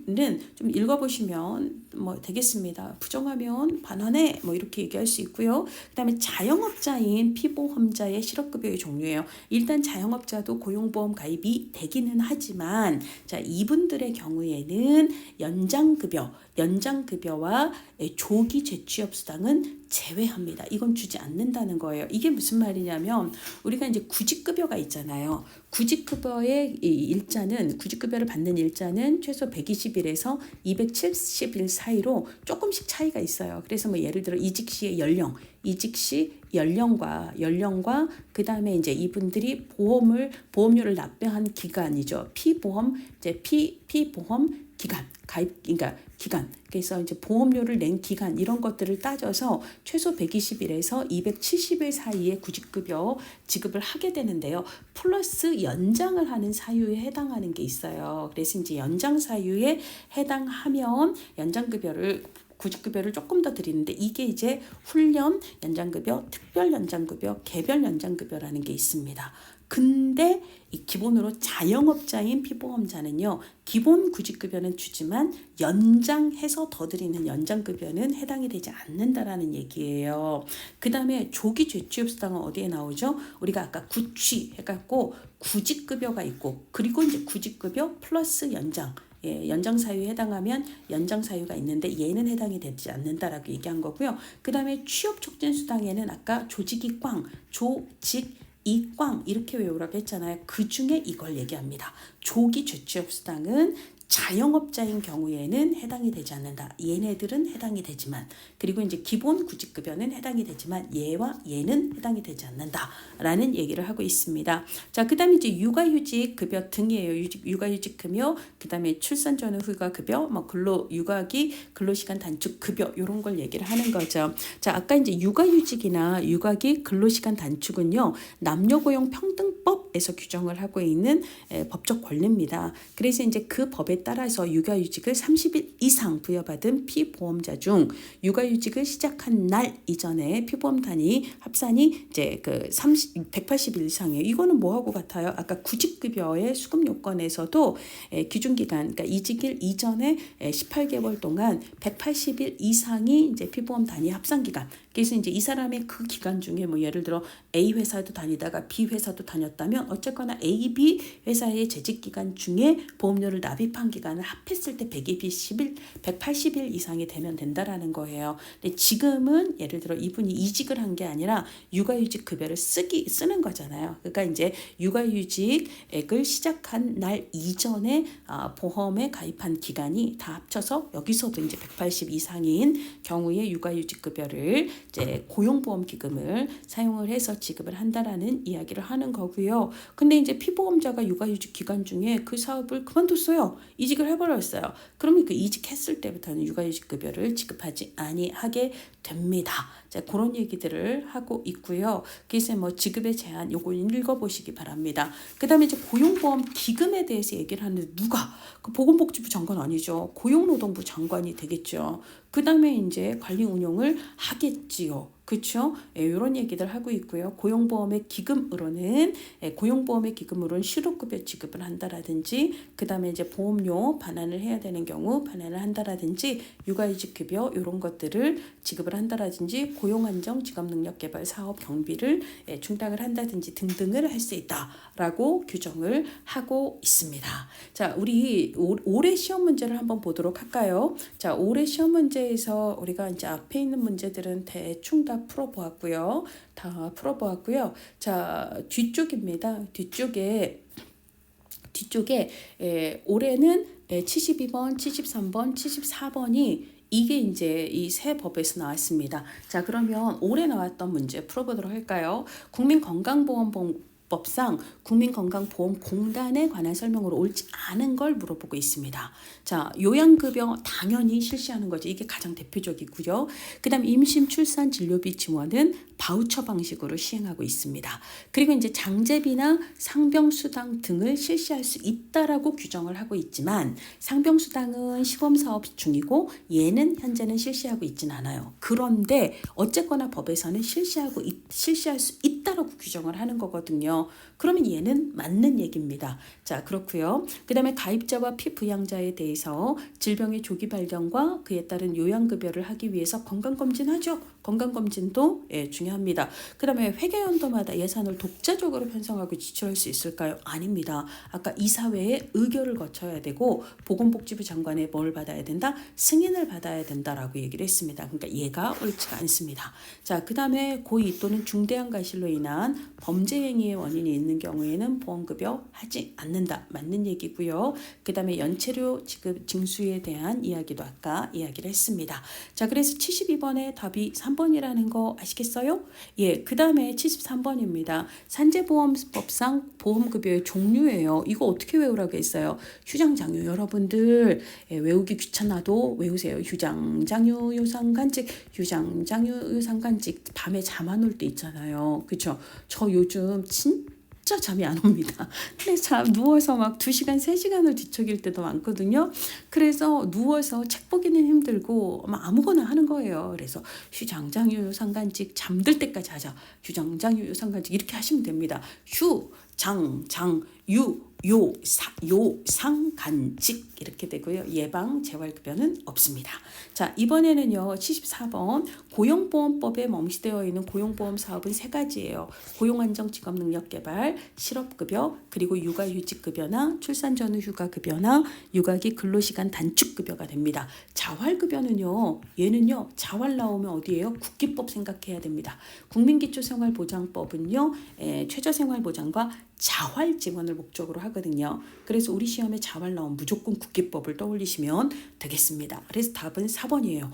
2는 좀 읽어보시면 뭐 되겠습니다. 부정하면 반환해 뭐 이렇게 얘기할 수 있고요. 그다음에 자영업자인 피보험자의 실업급여의 종류예요. 일단 자영업자도 고용보험 가입이 되기는 하지만 자 이분들의 경우에는 연장급여와 조기 재취업 수당은 제외합니다. 이건 주지 않는다는 거예요. 이게 무슨 말이냐면 우리가 이제 구직급여가 있잖아요. 구직급여를 받는 일자는 최소 120일에서 270일 사이로 조금씩 차이가 있어요. 그래서 뭐 예를 들어 이직 시의 이직 시 연령과 그 다음에 이제 이분들이 보험료를 납부한 기간이죠. 피보험 기간 그러니까 기간. 그래서 이제 보험료를 낸 기간 이런 것들을 따져서 최소 120일에서 270일 사이에 구직급여 지급을 하게 되는데요. 플러스 연장을 하는 사유에 해당하는 게 있어요. 그래서 이제 연장 사유에 해당하면 구직급여를 조금 더 드리는데 이게 이제 훈련 연장급여, 특별 연장급여, 개별 연장급여라는 게 있습니다. 근데 이 기본으로 자영업자인 피보험자는요. 기본 구직급여는 주지만 연장해서 더 드리는 연장급여는 해당이 되지 않는다라는 얘기예요. 그 다음에 조기 재취업 수당은 어디에 나오죠? 우리가 아까 구취 해갖고 구직급여가 있고 그리고 이제 구직급여 플러스 연장. 연장 사유에 해당하면 연장 사유가 있는데 얘는 해당이 되지 않는다라고 얘기한 거고요. 그 다음에 취업 촉진 수당에는 아까 조직이꽝 이렇게 외우라고 했잖아요. 그 중에 이걸 얘기합니다. 조기 재취업 수당은 자영업자인 경우에는 해당이 되지 않는다. 얘네들은 해당이 되지만 그리고 이제 기본 구직급여는 해당이 되지만 얘와 얘는 해당이 되지 않는다라는 얘기를 하고 있습니다. 자, 그다음에 이제 육아휴직 급여 등이에요. 육아휴직 급여, 그다음에 출산 전후 휴가 급여, 뭐 육아기 근로시간 단축 급여 이런 걸 얘기를 하는 거죠. 자, 아까 이제 육아휴직이나 육아기 근로시간 단축은요 남녀고용 평등법에서 규정을 하고 있는 법적 권리입니다. 그래서 이제 그 법에 따라서 육아휴직을 30일 이상 부여받은 피보험자 중 육아휴직을 시작한 날 이전에 피보험 단위 합산이 이제 180일 이상이에요. 이거는 뭐하고 같아요? 아까 구직급여의 수급 요건에서도 기준기간, 그러니까 이직일 이전에 18개월 동안 180일 이상이 이제 피보험 단위 합산기간. 그래서 이제 이 사람의 그 기간 중에 뭐 예를 들어 A 회사도 다니다가 B 회사도 다녔다면 어쨌거나 A, B 회사의 재직 기간 중에 보험료를 납입한 기간을 합했을 때 180일 이상이 되면 된다라는 거예요. 근데 지금은 예를 들어 이분이 이직을 한 게 아니라 육아휴직 급여를 쓰는 거잖아요. 그러니까 이제 육아휴직액을 시작한 날 이전에 보험에 가입한 기간이 다 합쳐서 여기서도 이제 180 이상인 경우에 육아휴직 급여를 이제 고용보험 기금을 사용을 해서 지급을 한다라는 이야기를 하는 거고요. 근데 이제 피보험자가 육아휴직 기간 중에 그 사업을 그만뒀어요. 이직을 해버렸어요. 그러면 그 이직했을 때부터는 육아휴직 급여를 지급하지 아니하게 됩니다. 자, 그런 얘기들을 하고 있고요. 그래서 뭐 지급의 제한 요거 읽어보시기 바랍니다. 그 다음에 이제 고용보험 기금에 대해서 얘기를 하는데 누가? 그 보건복지부 장관 아니죠. 고용노동부 장관이 되겠죠. 그 다음에 이제 관리 운영을 하겠지요. 그렇죠? 이런 얘기들 하고 있고요. 고용보험의 기금으로는 실업급여 지급을 한다라든지 그 다음에 이제 보험료 반환을 해야 되는 경우 반환을 한다라든지 육아휴직급여 이런 것들을 지급을 한다라든지 고용안정 직업능력개발 사업 경비를 충당을 한다든지 등등을 할 수 있다라고 규정을 하고 있습니다. 자, 우리 올해 시험 문제를 한번 보도록 할까요? 자, 올해 시험 문제에서 우리가 이제 앞에 있는 문제들은 대충 다 풀어보았고요. 자, 뒤쪽입니다. 뒤쪽에 올해는 72번, 73번, 74번이 이게 이제 이 세 법에서 나왔습니다. 자, 그러면 올해 나왔던 문제 풀어보도록 할까요? 국민건강보험법상 국민건강보험공단에 관한 설명으로 옳지 않은 걸 물어보고 있습니다. 자, 요양급여 당연히 실시하는 거죠. 이게 가장 대표적이고요. 그 다음 임신, 출산, 진료비 지원은 바우처 방식으로 시행하고 있습니다. 그리고 이제 장제비나 상병수당 등을 실시할 수 있다라고 규정을 하고 있지만 상병수당은 시범사업 중이고 얘는 현재는 실시하고 있진 않아요. 그런데 어쨌거나 법에서는 실시할 수 있다라고 규정을 하는 거거든요. 거예요. 그러면 얘는 맞는 얘기입니다. 자, 그렇고요. 그 다음에 가입자와 피부양자에 대해서 질병의 조기 발견과 그에 따른 요양급여를 하기 위해서 건강검진하죠. 건강검진도 중요합니다. 그 다음에 회계연도마다 예산을 독자적으로 편성하고 지출할 수 있을까요? 아닙니다. 아까 이사회의 의결을 거쳐야 되고 보건복지부 장관의 뭘 받아야 된다? 승인을 받아야 된다라고 얘기를 했습니다. 그러니까 얘가 옳지가 않습니다. 자, 그 다음에 고의 또는 중대한 과실로 인한 범죄 행위의 원인이 있는 경우에는 보험급여 하지 않는다. 맞는 얘기고요. 그 다음에 연체료 지급 징수에 대한 이야기도 아까 이야기를 했습니다. 자, 그래서 72번의 답이 3번이라는 거 아시겠어요? 예, 그 다음에 73번입니다. 산재보험법상 보험급여의 종류예요. 이거 어떻게 외우라고 했어요? 휴장장유 여러분들 외우기 귀찮아도 외우세요. 휴장장유 유상간직 휴장장유 유상간직 밤에 잠 안 올 때 있잖아요. 그렇죠? 저 요즘 진짜 잠이 안 옵니다. 그래서 누워서 막 2시간, 3시간을 뒤척일 때도 많거든요. 그래서 누워서 책 보기는 힘들고 막 아무거나 하는 거예요. 그래서 휴장장유 상간직 잠들 때까지 하자. 휴장장유 상간직 이렇게 하시면 됩니다. 상간직 이렇게 되고요. 예방 재활급여는 없습니다. 자, 이번에는요. 74번 고용보험법에 명시되어 있는 고용보험 사업은 3가지예요. 고용안정직업능력개발, 실업급여, 그리고 육아휴직급여나 출산 전후 휴가급여나 육아기 근로시간 단축급여가 됩니다. 자활급여는요. 얘는요. 자활 나오면 어디예요? 국기법 생각해야 됩니다. 국민기초생활보장법은요. 최저생활보장과 자활 지원을 목적으로 하거든요. 그래서 우리 시험에 자활 나오면 무조건 국기법을 떠올리시면 되겠습니다. 그래서 답은 4번이에요.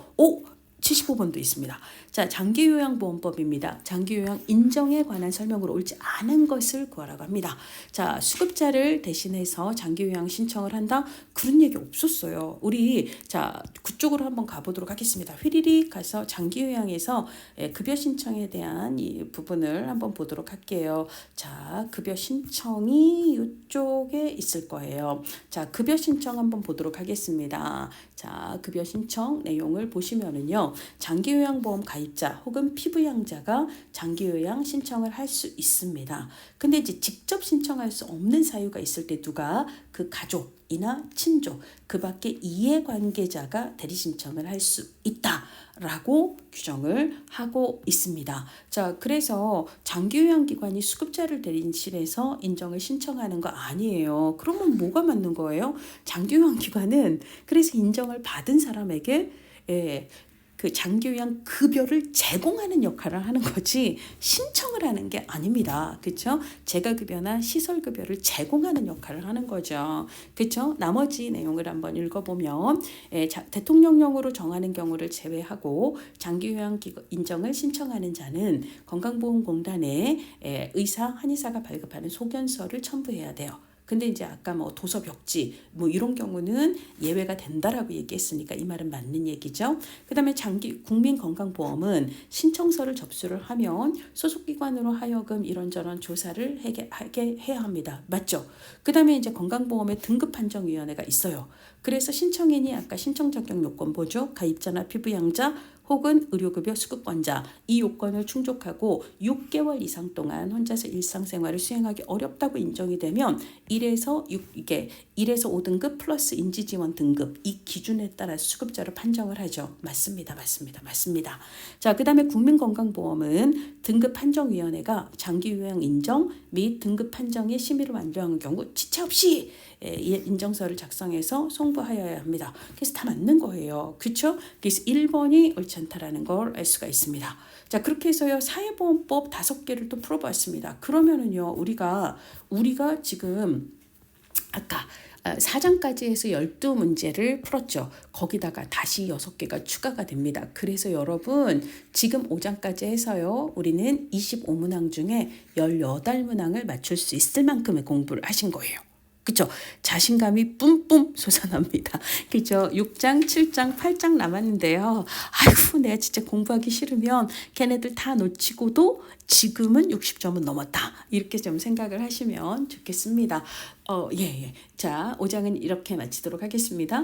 75번도 있습니다. 자, 장기요양보험법입니다. 장기요양 인정에 관한 설명으로 옳지 않은 것을 구하라고 합니다. 자, 수급자를 대신해서 장기요양 신청을 한다? 그런 얘기 없었어요. 우리 자 그쪽으로 한번 가보도록 하겠습니다. 휘리릭 가서 장기요양에서 급여 신청에 대한 이 부분을 한번 보도록 할게요. 자, 급여 신청이 이쪽에 있을 거예요. 자, 급여 신청 한번 보도록 하겠습니다. 자, 급여 신청 내용을 보시면은요. 장기요양보험 가입자 혹은 피부양자가 장기요양 신청을 할 수 있습니다. 근데 이제 직접 신청할 수 없는 사유가 있을 때 누가 그 가족이나 친족 그 밖에 이해관계자가 대리 신청을 할 수 있다라고 규정을 하고 있습니다. 자, 그래서 장기요양기관이 수급자를 대리실해서 인정을 신청하는 거 아니에요. 그러면 뭐가 맞는 거예요? 장기요양기관은 그래서 인정을 받은 사람에게 그 장기요양 급여를 제공하는 역할을 하는 거지 신청을 하는 게 아닙니다. 그렇죠? 재가급여나 시설급여를 제공하는 역할을 하는 거죠. 그렇죠? 나머지 내용을 한번 읽어보면 대통령령으로 정하는 경우를 제외하고 장기요양 인정을 신청하는 자는 건강보험공단에 의사, 한의사가 발급하는 소견서를 첨부해야 돼요. 근데 이제 아까 뭐 도서 벽지 뭐 이런 경우는 예외가 된다라고 얘기했으니까 이 말은 맞는 얘기죠. 그다음에 국민건강보험은 신청서를 접수를 하면 소속기관으로 하여금 이런저런 조사를 하게 해야 합니다. 맞죠? 그다음에 이제 건강보험의 등급판정위원회가 있어요. 그래서 신청인이 아까 신청 적용 요건 보죠. 가입자나 피부양자 혹은 의료급여 수급권자 이 요건을 충족하고 6개월 이상 동안 혼자서 일상생활을 수행하기 어렵다고 인정이 되면 1에서 5등급 플러스 인지지원 등급 이 기준에 따라 수급자로 판정을 하죠. 맞습니다. 자, 그 다음에 국민건강보험은 등급판정위원회가 장기요양 인정 및 등급 판정의 심의를 완료한 경우 지체 없이 인정서를 작성해서 송부하여야 합니다. 그래서 다 맞는 거예요. 그렇죠? 그래서 1번이 옳지 않다라는 걸 알 수가 있습니다. 자, 그렇게 해서요. 사회보험법 5개를 또 풀어봤습니다. 그러면은요. 우리가 지금 아까 4장까지 해서 12문제를 풀었죠. 거기다가 다시 6개가 추가가 됩니다. 그래서 여러분 지금 5장까지 해서요. 우리는 25문항 중에 18문항을 맞출 수 있을 만큼의 공부를 하신 거예요. 그쵸? 자신감이 뿜뿜 솟아납니다. 그죠? 6장, 7장, 8장 남았는데요. 아이고, 내가 진짜 공부하기 싫으면 걔네들 다 놓치고도 지금은 60점은 넘었다. 이렇게 좀 생각을 하시면 좋겠습니다. 자, 5장은 이렇게 마치도록 하겠습니다.